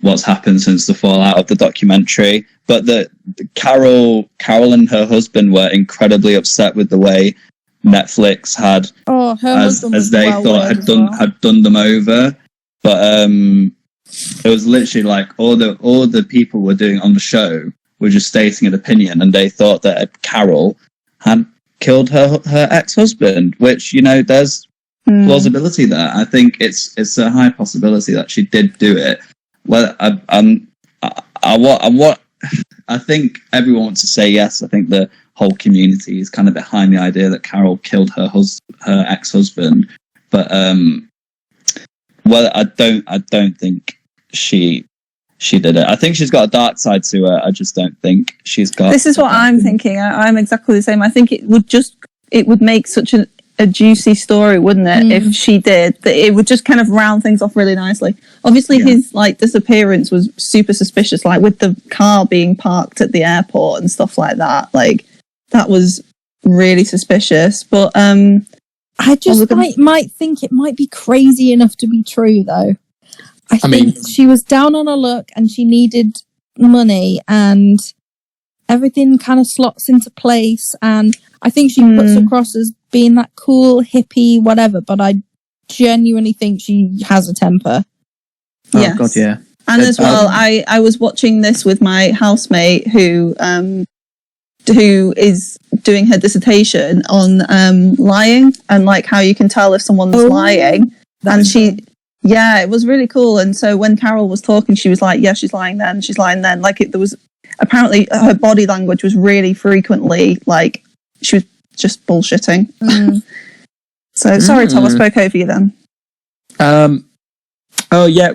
what's happened since the fallout of the documentary. But the Carol and her husband were incredibly upset with the way Netflix had, as they thought had done them over. But it was literally like all the people were doing on the show were just stating an opinion, and they thought that Carol had killed her ex-husband, which, you know, there's plausibility there. I think it's a high possibility that she did do it. Well, I think everyone wants to say yes. I think the whole community is kind of behind the idea that Carol killed her ex-husband, but I don't think she did it. I think she's got a dark side to her. I just don't think she's got. This is what I'm thinking. I'm exactly the same. I think it would make such a juicy story, wouldn't it, if she did? That it would just kind of round things off really nicely. Obviously, his like disappearance was super suspicious, like with the car being parked at the airport and stuff like that. Like that was really suspicious. But I just might think it might be crazy enough to be true, though. I think she was down on her luck and she needed money, and everything kind of slots into place, and I think she puts across as being that cool hippie whatever, but I genuinely think she has a temper. Oh Yes. God, yeah. And as well, I was watching this with my housemate who is doing her dissertation on lying and like how you can tell if someone's lying. And it was really cool. And so when Carol was talking, she was like, yeah, she's lying then, she's lying then. Like there was apparently her body language was really frequently like she was just bullshitting. So sorry, Tom, I spoke over you then. Oh yeah,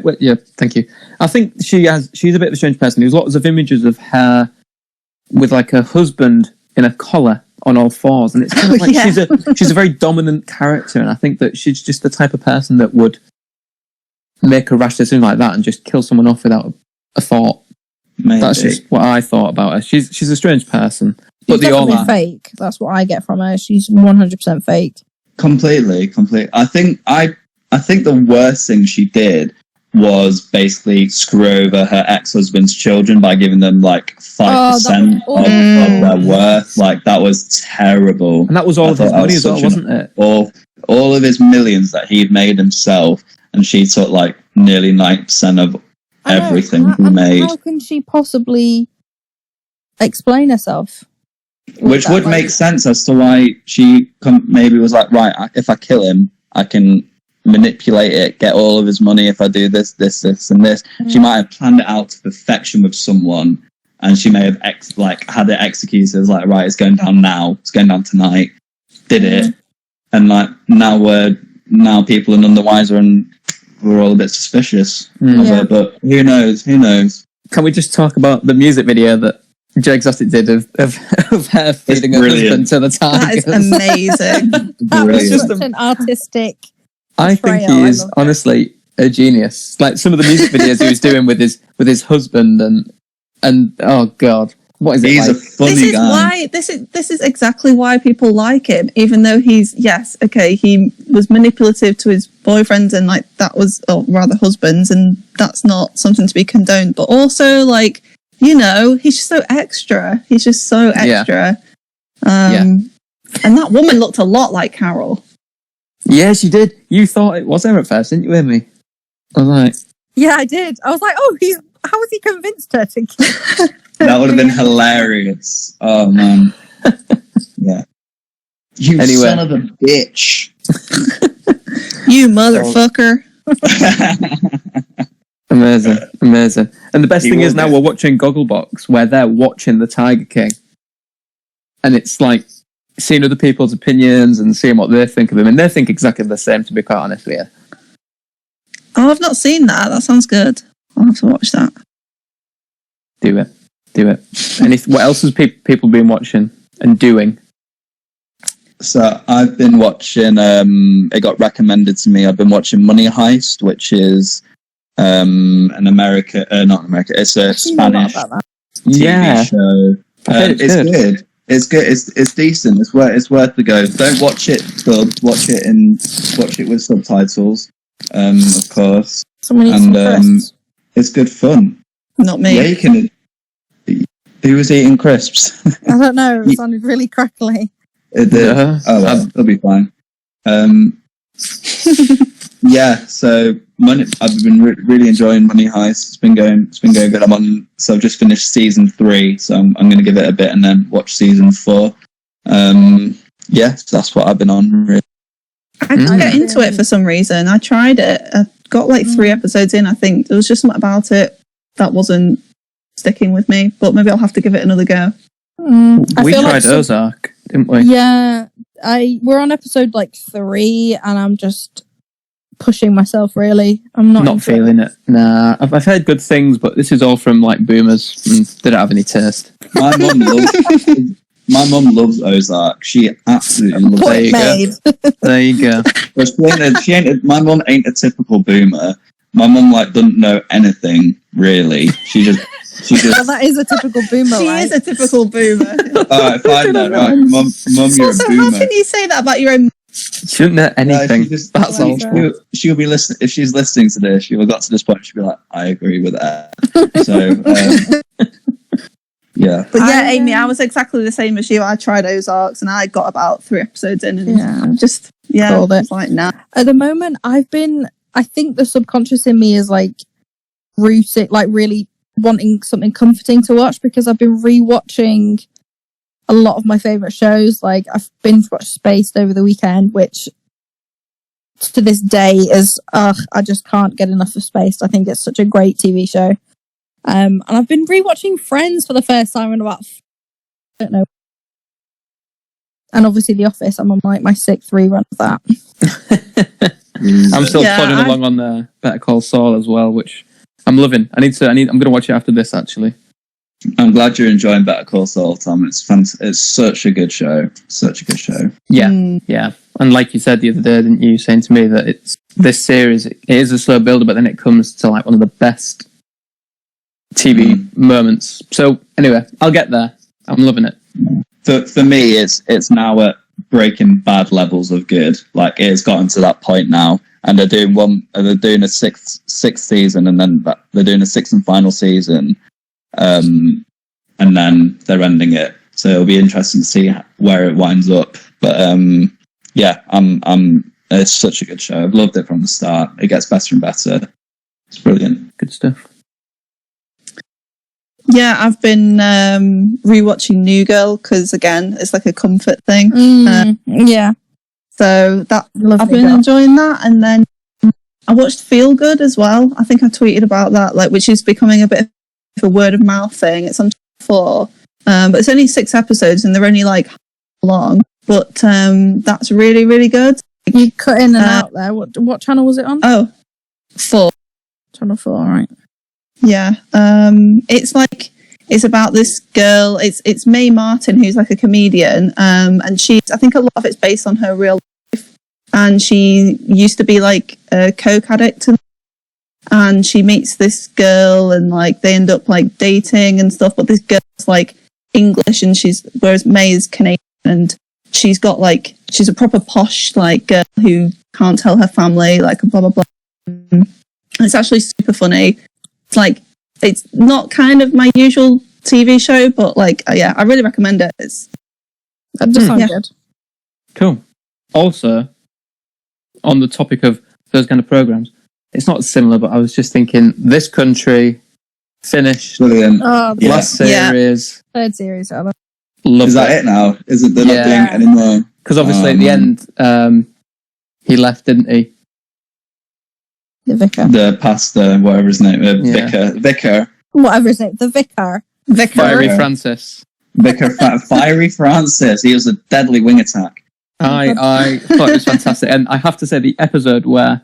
thank you. I think she's a bit of a strange person. There's lots of images of her with like her husband in a collar on all fours, and it's kind of like she's a very dominant character, and I think that she's just the type of person that would make a rash decision like that and just kill someone off without a thought. Maybe. That's just what I thought about her. She's a strange person, but She's definitely fake. That's what I get from her. She's 100% fake. Completely. I think the worst thing she did was basically screw over her ex-husband's children by giving them like 5% of their worth. Like that was terrible. And that was all of his money as well, wasn't it? All of his millions that he'd made himself, and she took like nearly 90% of everything he made. How can she possibly explain herself? Which would make sense as to why she maybe was like, right, if I kill him, I can manipulate it, get all of his money if I do this, and this. She might have planned it out to perfection with someone, and she may have had it executed as like, right, it's going down now, it's going down tonight. Did it, and like now people are none the wiser, and we're all a bit suspicious of her. But who knows? Can we just talk about the music video that Joe Exotic did of her feeding her husband to the tigers? That is amazing. That was just an artistic. I think he is honestly a genius. Like some of the music videos he was doing with his husband and oh god, what is it? He's like? A funny guy. This is exactly why people like him, even though he was manipulative to his boyfriends and like that was, or rather husbands, and that's not something to be condoned. But also like, you know, he's just so extra. He's just so extra. And that woman looked a lot like Carol. Yeah, she did. You thought it was her at first, didn't you, Amy? I was like, yeah, I did. I was like, oh, how has he convinced her to? That would have been hilarious. Oh man, yeah. You son of a bitch. You motherfucker. Amazing. And the best thing is now we're watching Gogglebox, where they're watching the Tiger King, and it's like seeing other people's opinions and seeing what they think of him, and they think exactly the same, to be quite honest with you. Oh, I've not seen that. That sounds good. I'll have to watch that. Do it. And what else has people been watching and doing? So I've been watching, it got recommended to me, I've been watching Money Heist, which is not America, it's a Spanish TV show. It's good. It's good. It's decent. It's worth the go. Don't watch it dubbed. Watch it with subtitles, of course. It's good fun. Not me. Yeah, you can. Who was eating crisps? I don't know. It sounded really crackly. It did. It'll be fine. Yeah. So I've been really enjoying Money Heist. It's been going good. I've just finished season 3, so I'm going to give it a bit and then watch season 4. Yeah, so that's what I've been on. Really. I couldn't get into it for some reason. I tried it. I got like 3 episodes in. I think there was just something about it that wasn't sticking with me. But maybe I'll have to give it another go. We tried Ozark, didn't we? Yeah, we're on episode like 3, and I'm just pushing myself. Really, I'm not feeling it. Nah, I've heard good things, but this is all from like boomers, and they don't have any taste. My mum loves Ozark. She absolutely loves it. There you go. My mum ain't a typical boomer. My mum doesn't know anything really. She just. Well, that is a typical boomer. She is a typical boomer. All right, fine then. Right, mum, you're a boomer. How can you say that about your own? She shouldn't know anything. That's all. She'll be listening. If she's listening to this, she'll have got to this point. She'll be like, "I agree with that." So, Yeah. But yeah, Amy, I was exactly the same as you. I tried Ozarks and I got about 3 episodes in and I'm just, Called it. like, nah. At the moment, I think the subconscious in me is like rooted, like really wanting something comforting to watch, because I've been rewatching a lot of my favourite shows. Like, I've binge watched Spaced over the weekend, which to this day is, I just can't get enough of Spaced. I think it's such a great TV show. And I've been rewatching Friends for the first time in about, I don't know. And obviously The Office, I'm on like my 6th rerun of that. I'm still plodding along on the Better Call Saul as well, which I'm loving. I'm going to watch it after this, actually. I'm glad you're enjoying Better Call Saul, Tom. It's such a good show. Such a good show. Yeah, yeah. And like you said the other day, didn't you, saying to me that this series, it is a slow builder, but then it comes to like one of the best TV moments. So anyway, I'll get there. I'm loving it. For me, it's now at Breaking Bad levels of good. Like, it's gotten to that point now, and they're doing a sixth season, and then they're doing a 6th and final season, and then they're ending it. So it'll be interesting to see where it winds up. But yeah, it's such a good show. I've loved it from the start. It gets better and better. It's brilliant. Good stuff. Yeah, I've been rewatching New Girl because, again, it's like a comfort thing. Yeah. So I've been enjoying that. And then I watched Feel Good as well. I think I tweeted about that, like, which is becoming a bit of a word of mouth thing. It's on 4, but it's only 6 episodes and they're only like long. But that's really, really good. You cut in and out there. What channel was it on? Oh, 4. Channel 4, all right. Yeah, it's about this girl. It's Mae Martin, who's like a comedian, and I think a lot of it's based on her real life. And she used to be like a coke addict, and she meets this girl, and like they end up like dating and stuff. But this girl's like English, and whereas Mae is Canadian, and she's a proper posh like girl who can't tell her family, like blah blah blah. And it's actually super funny. It's not kind of my usual TV show, but like, yeah, I really recommend it. That does sound good. Cool. Also, on the topic of those kind of programs, it's not similar, but I was just thinking, This Country finished. Brilliant. Last series. 3rd series. Is that it now? Is it? They're not doing it anymore? Because obviously at the end, he left, didn't he? The vicar. The pastor, whatever his name is. Vicar. Whatever his name. The vicar. Fiery Francis. Fiery Francis. He was a deadly wing attack. I thought it was fantastic. And I have to say, the episode where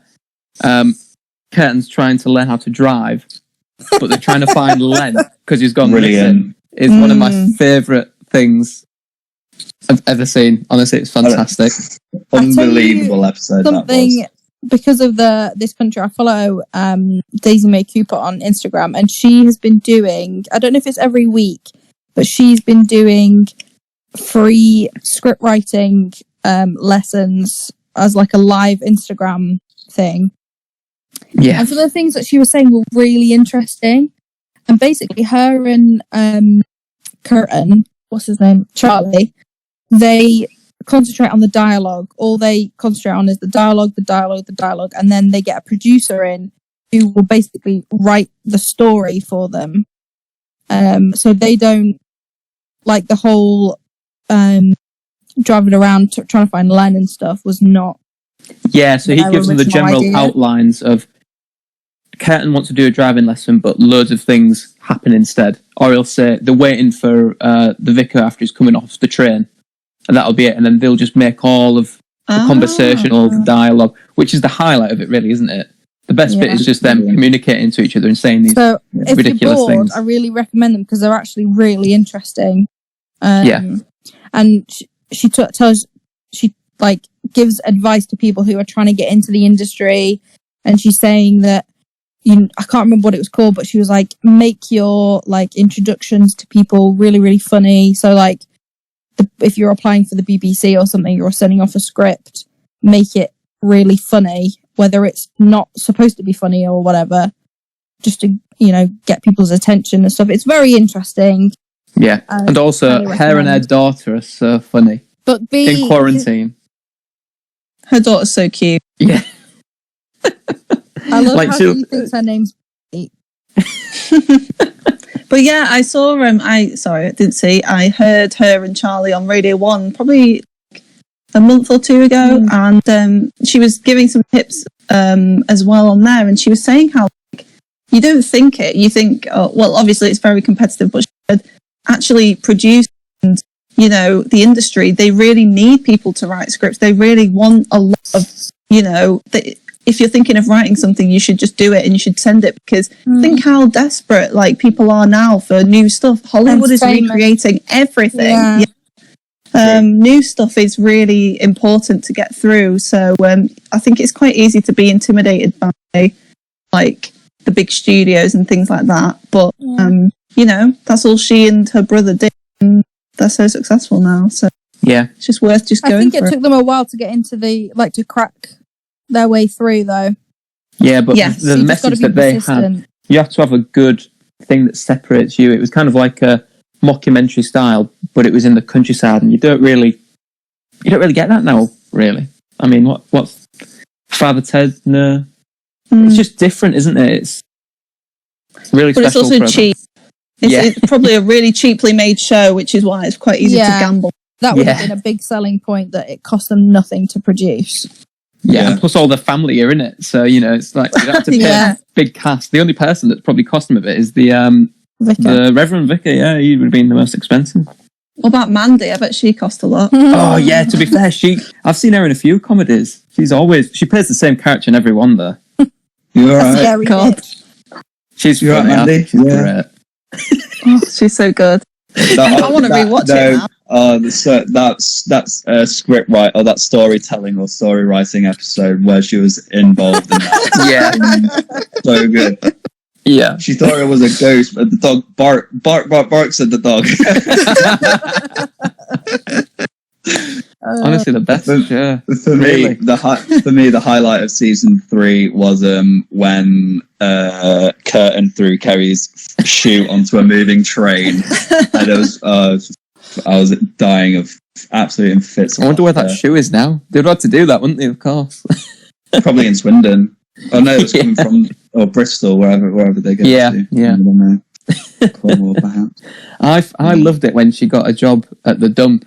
Curtin's trying to learn how to drive, but they're trying to find Len because he's gone missing, is one of my favourite things I've ever seen. Honestly, it's fantastic. Unbelievable episode. Something, because of This Country, I follow Daisy May Cooper on Instagram, and she has been doing, I don't know if it's every week, but she's been doing free script writing lessons as like a live Instagram thing. Yeah. And some of the things that she was saying were really interesting. And basically her and Curtin, what's his name? Charlie, they concentrate on the dialogue. All they concentrate on is the dialogue, and then they get a producer in who will basically write the story for them. So they don't, like, the whole driving around trying to find Len and stuff was not. Yeah, so he gives them the general outlines of Curtin wants to do a driving lesson, but loads of things happen instead. Or he'll say they're waiting for the vicar after he's coming off the train, and that'll be it. And then they'll just make all of the conversation, all the dialogue, which is the highlight of it, really, isn't it? The best bit is just them communicating to each other and saying these ridiculous if you're bored, things. I really recommend them because they're actually really interesting. And she gives advice to people who are trying to get into the industry, and she's saying that, I can't remember what it was called, but she was like, make your like introductions to people really, really funny. So like, if you're applying for the BBC or something, you're sending off a script, make it really funny, whether it's not supposed to be funny or whatever, just to, get people's attention and stuff. It's very interesting. Yeah, and also her and her daughter are so funny. But in quarantine, her daughter's so cute. Yeah, I love how she thinks her name's. But yeah, I saw I didn't see. I heard her and Charlie on Radio 1 probably a month or two ago, and she was giving some tips as well on there, and she was saying how you don't think it. You think, oh, well, obviously it's very competitive, but she said actually produce and, you know, the industry, they really need people to write scripts. They really want a lot of, you know, if you're thinking of writing something, you should just do it and you should send it, because think how desperate like people are now for new stuff. Hollywood is recreating everything. Yeah. New stuff is really important to get through. So I think it's quite easy to be intimidated by like the big studios and things like that. But you know, that's all she and her brother did, and they're so successful now. So yeah, it's just worth just going. I think it took them a while to get into to crack their way through, though. Yeah, but the message that they had, you have to have a good thing that separates you. It was kind of like a mockumentary style, but it was in the countryside, and you don't really get that now, really. I mean, what's Father Ted? No, it's just different, isn't it? It's really but special. It's also cheap. It's probably a really cheaply made show, which is why it's quite easy to gamble. That would have been a big selling point, that it cost them nothing to produce. Yeah, and plus all the family are in it, so you know it's like you don't have to pay a big cast. The only person that's probably cost them a bit is the Reverend Vicar. Yeah, he would have been the most expensive. What about Mandy? I bet she cost a lot. Oh yeah, to be fair, I've seen her in a few comedies. She plays the same character in every one though. You're right. God. She's right, Mandy. She's great. Oh, she's so good. I want to rewatch it now. That's a script write or that storytelling or story writing episode where she was involved in that. So good. Yeah. She thought it was a ghost, but the dog barks at the dog. Honestly, the best. For me, the highlight of season 3 was when Curtin threw Kerry's shoe onto a moving train, and it was I was dying of absolute fits. I wonder where that shoe is now. They'd have to do that, wouldn't they? Of course. Probably in Swindon. Oh no, it's coming from Bristol, wherever they go. Yeah. Cornwall, perhaps. I loved it when she got a job at the dump,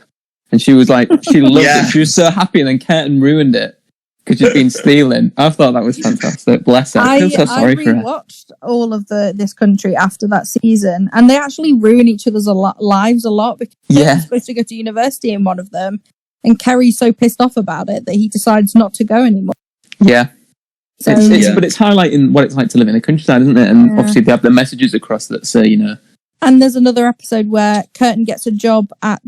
and she was like, she loved it. She was so happy, and then Curtin ruined it because she'd been stealing. I thought that was fantastic. Bless her. I feel so sorry for her. I rewatched all of This Country after that season, and they actually ruin each other's lives a lot, because he's supposed to go to university in one of them, and Kerry's so pissed off about it that he decides not to go anymore. Yeah. So, but it's highlighting what it's like to live in the countryside, isn't it? And obviously they have the messages across that say, you know. And there's another episode where Curtin gets a job at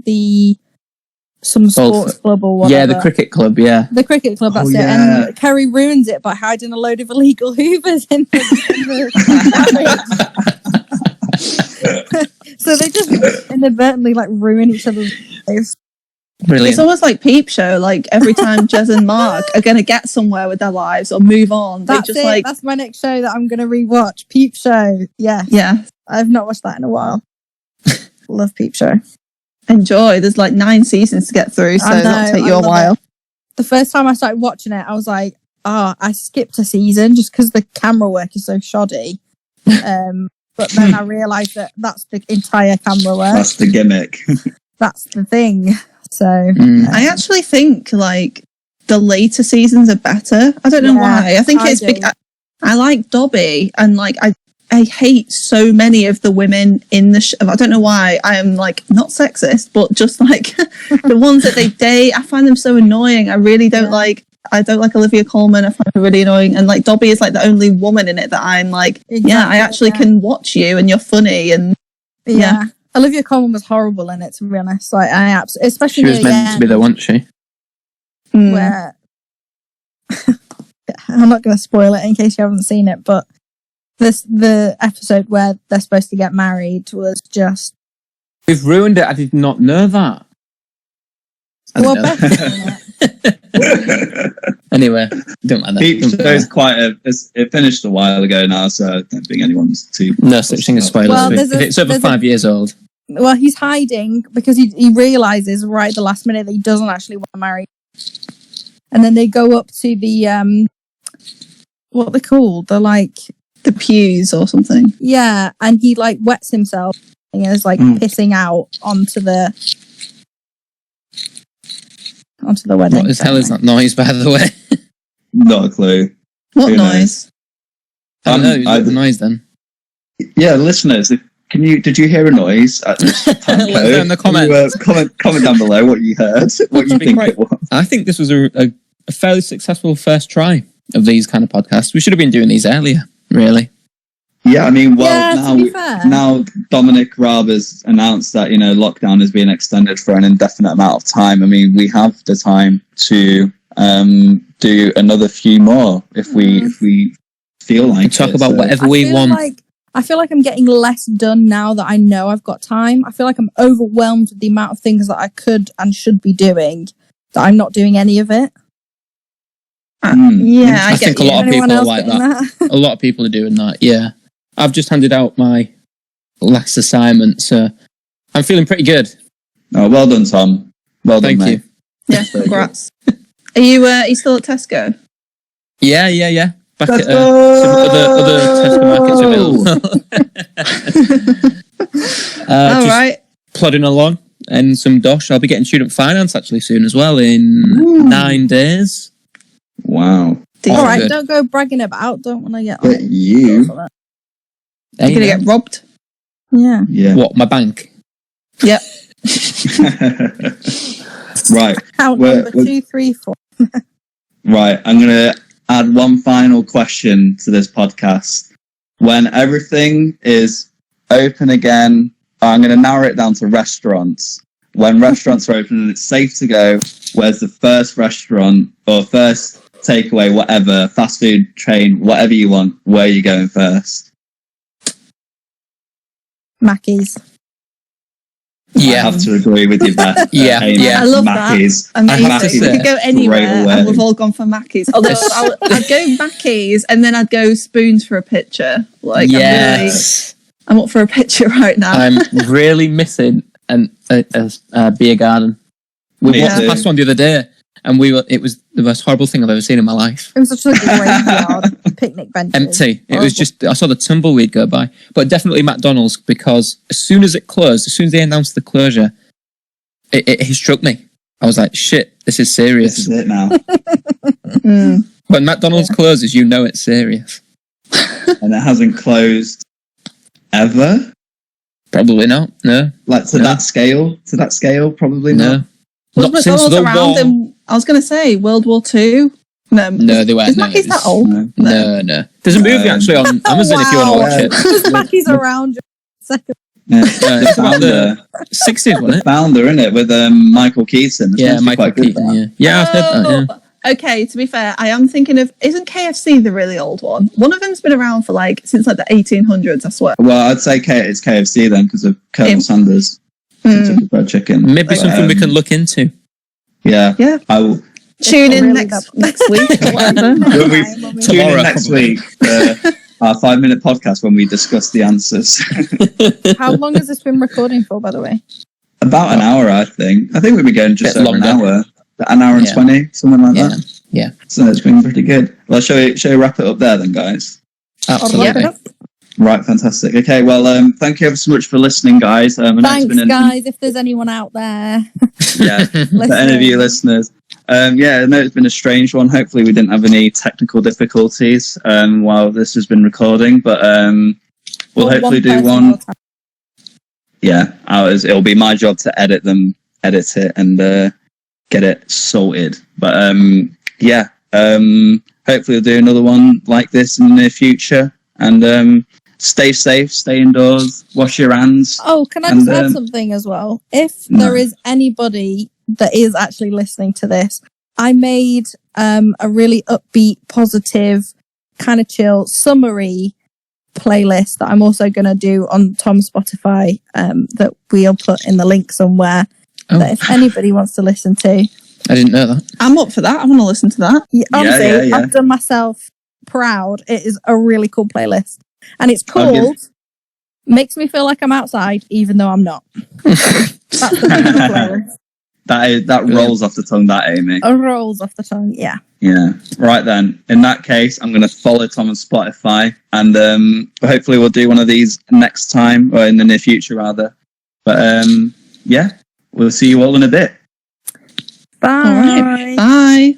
some sports club or whatever. Yeah, the cricket club, The cricket club, that's it. And Kerry ruins it by hiding a load of illegal hoovers in the So they just inadvertently ruin each other's lives. Brilliant. It's almost like Peep Show. Like every time Jez and Mark are going to get somewhere with their lives or move on, that's That's my next show that I'm going to rewatch. Peep Show. Yes. Yeah. I've not watched that in a while. Love Peep Show. Enjoy. There's 9 seasons to get through, so that'll take you a while. The first time I started watching it, I was like, I skipped a season just because the camera work is so shoddy. But then I realised that that's the entire camera work. That's the gimmick. That's the thing. So I actually think the later seasons are better. I don't know why. I think it's I like Dobby, and I hate so many of the women in the show. I don't know why. I am not sexist, but just the ones that they date, I find them so annoying. I really don't like. I don't like Olivia Colman. I find her really annoying. And Dobby is the only woman in it that I'm I actually can watch you, and you're funny. And Olivia Colman was horrible in it, to be honest. Especially she was meant to be there, wasn't she? Where I'm not going to spoil it in case you haven't seen it, but the episode where they're supposed to get married was just. We've ruined it. I did not know that. Well, Beth. Anyway, don't mind that. Peep Show's it finished a while ago now, so I don't think anyone's too. No such thing as spoilers. If it's over 5 years old. Well, he's hiding because he realizes right at the last minute that he doesn't actually want to marry. And then they go up to the what they're called, the pews or something. Yeah, and he like wets himself and is like pissing out onto the wedding. What the hell is that noise, by the way? Not a clue. What Who noise? I don't know. The noise then. Yeah, listeners, did you hear a noise at this time Let us know in the comments. Comment down below what you heard, what you think it was. I think this was a fairly successful first try of these kind of podcasts. We should have been doing these earlier, really. Yeah, I mean, now Dominic Raab has announced that, lockdown is being extended for an indefinite amount of time. I mean, we have the time to do another few more if we feel like talk about whatever we want. I feel like I'm getting less done now that I know I've got time. I feel like I'm overwhelmed with the amount of things that I could and should be doing, that I'm not doing any of it. Yeah, I think a lot of people are like that. A lot of people are doing that, yeah. I've just handed out my last assignment, so I'm feeling pretty good. Oh, well done, Tom. Well done, Thank mate. you. Yeah, congrats. Are you still at Tesco? Yeah. Back at some other Tesco markets available. All right. Plodding along and some dosh. I'll be getting student finance actually soon as well in 9 days. Wow. All right, good. Don't go bragging about. Don't want to get. But you. You're gonna get robbed. Yeah. What? My bank? Yep. Right. Count number 2, 3, 4. Right. I'm gonna add one final question to this podcast. When everything is open again, I'm going to narrow it down to restaurants. When restaurants are open and it's safe to go, where's the first restaurant or first takeaway, whatever, fast food chain, whatever you want, where are you going first? Mackey's. Yeah. I have to agree with you, Beth. Yeah. I love Mackey's. that. Amazing. I have to say, we could go anywhere and we've all gone for Mackey's. Although I'd go Mackey's and then I'd go Spoons for a picture. Like, yes. I'm up for a picture right now. I'm really missing a beer garden. We walked past one the other day and it was the most horrible thing I've ever seen in my life. It was such a graveyard, picnic benches. Empty. Horrible. It was just, I saw the tumbleweed go by. But definitely McDonald's, because as soon as it closed, as soon as they announced the closure, it struck me. I was like, shit, this is serious. This is it now. When McDonald's closes, you know it's serious. And it hasn't closed ever? Probably not, no. Like that scale? To that scale, probably no. not. Was Not since McDonald's the around war. in, I was going to say, World War II? No, they weren't. Is Mackey's that old? No. There's a movie actually on Amazon if you want to watch it. Mackey's around. Second. Yeah. It's about the 60s, wasn't it? Founder, isn't it? With Michael Keaton. It's Michael quite good, Keaton, that. yeah. I've heard that, Okay, to be fair, I am thinking of, isn't KFC the really old one? One of them's been around for since the 1800s, I swear. Well, I'd say it's KFC then because of Colonel Sanders. Kentucky Fried Chicken. Maybe something we can look into. Yeah. I will. Tune in next week or whatever. Tune in next week for our 5-minute podcast when we discuss the answers. How long has this been recording for, by the way? About an hour, I think. I think we'll be going just over an hour. An hour and 20, something like that. Yeah. So it's been pretty good. Well, shall we wrap it up there then, guys? Absolutely. Right, fantastic. Okay, well, thank you ever so much for listening, guys. Thanks, guys, if there's anyone out there. Yeah, for any of you listeners. I know it's been a strange one. Hopefully we didn't have any technical difficulties while this has been recording, but we'll hopefully do one. Yeah, it'll be my job to edit it, and get it sorted. But hopefully we'll do another one like this in the near future. And stay safe, stay indoors, wash your hands. Oh, can I just add something as well? If there is anybody that is actually listening to this, I made a really upbeat, positive, kind of chill, summary playlist that I'm also going to do on Tom's Spotify that we'll put in the link somewhere that if anybody wants to listen to. I didn't know that. I'm up for that. I want to listen to that. Honestly, I've done myself proud. It is a really cool playlist. And it's called Makes me feel like I'm outside, even though I'm not. That's the name of the playlist. That rolls off the tongue, that, Amy. It rolls off the tongue, yeah. Yeah. Right then. In that case, I'm going to follow Tom on Spotify, and hopefully we'll do one of these next time, or in the near future, rather. But yeah, we'll see you all in a bit. Bye. All right. Bye.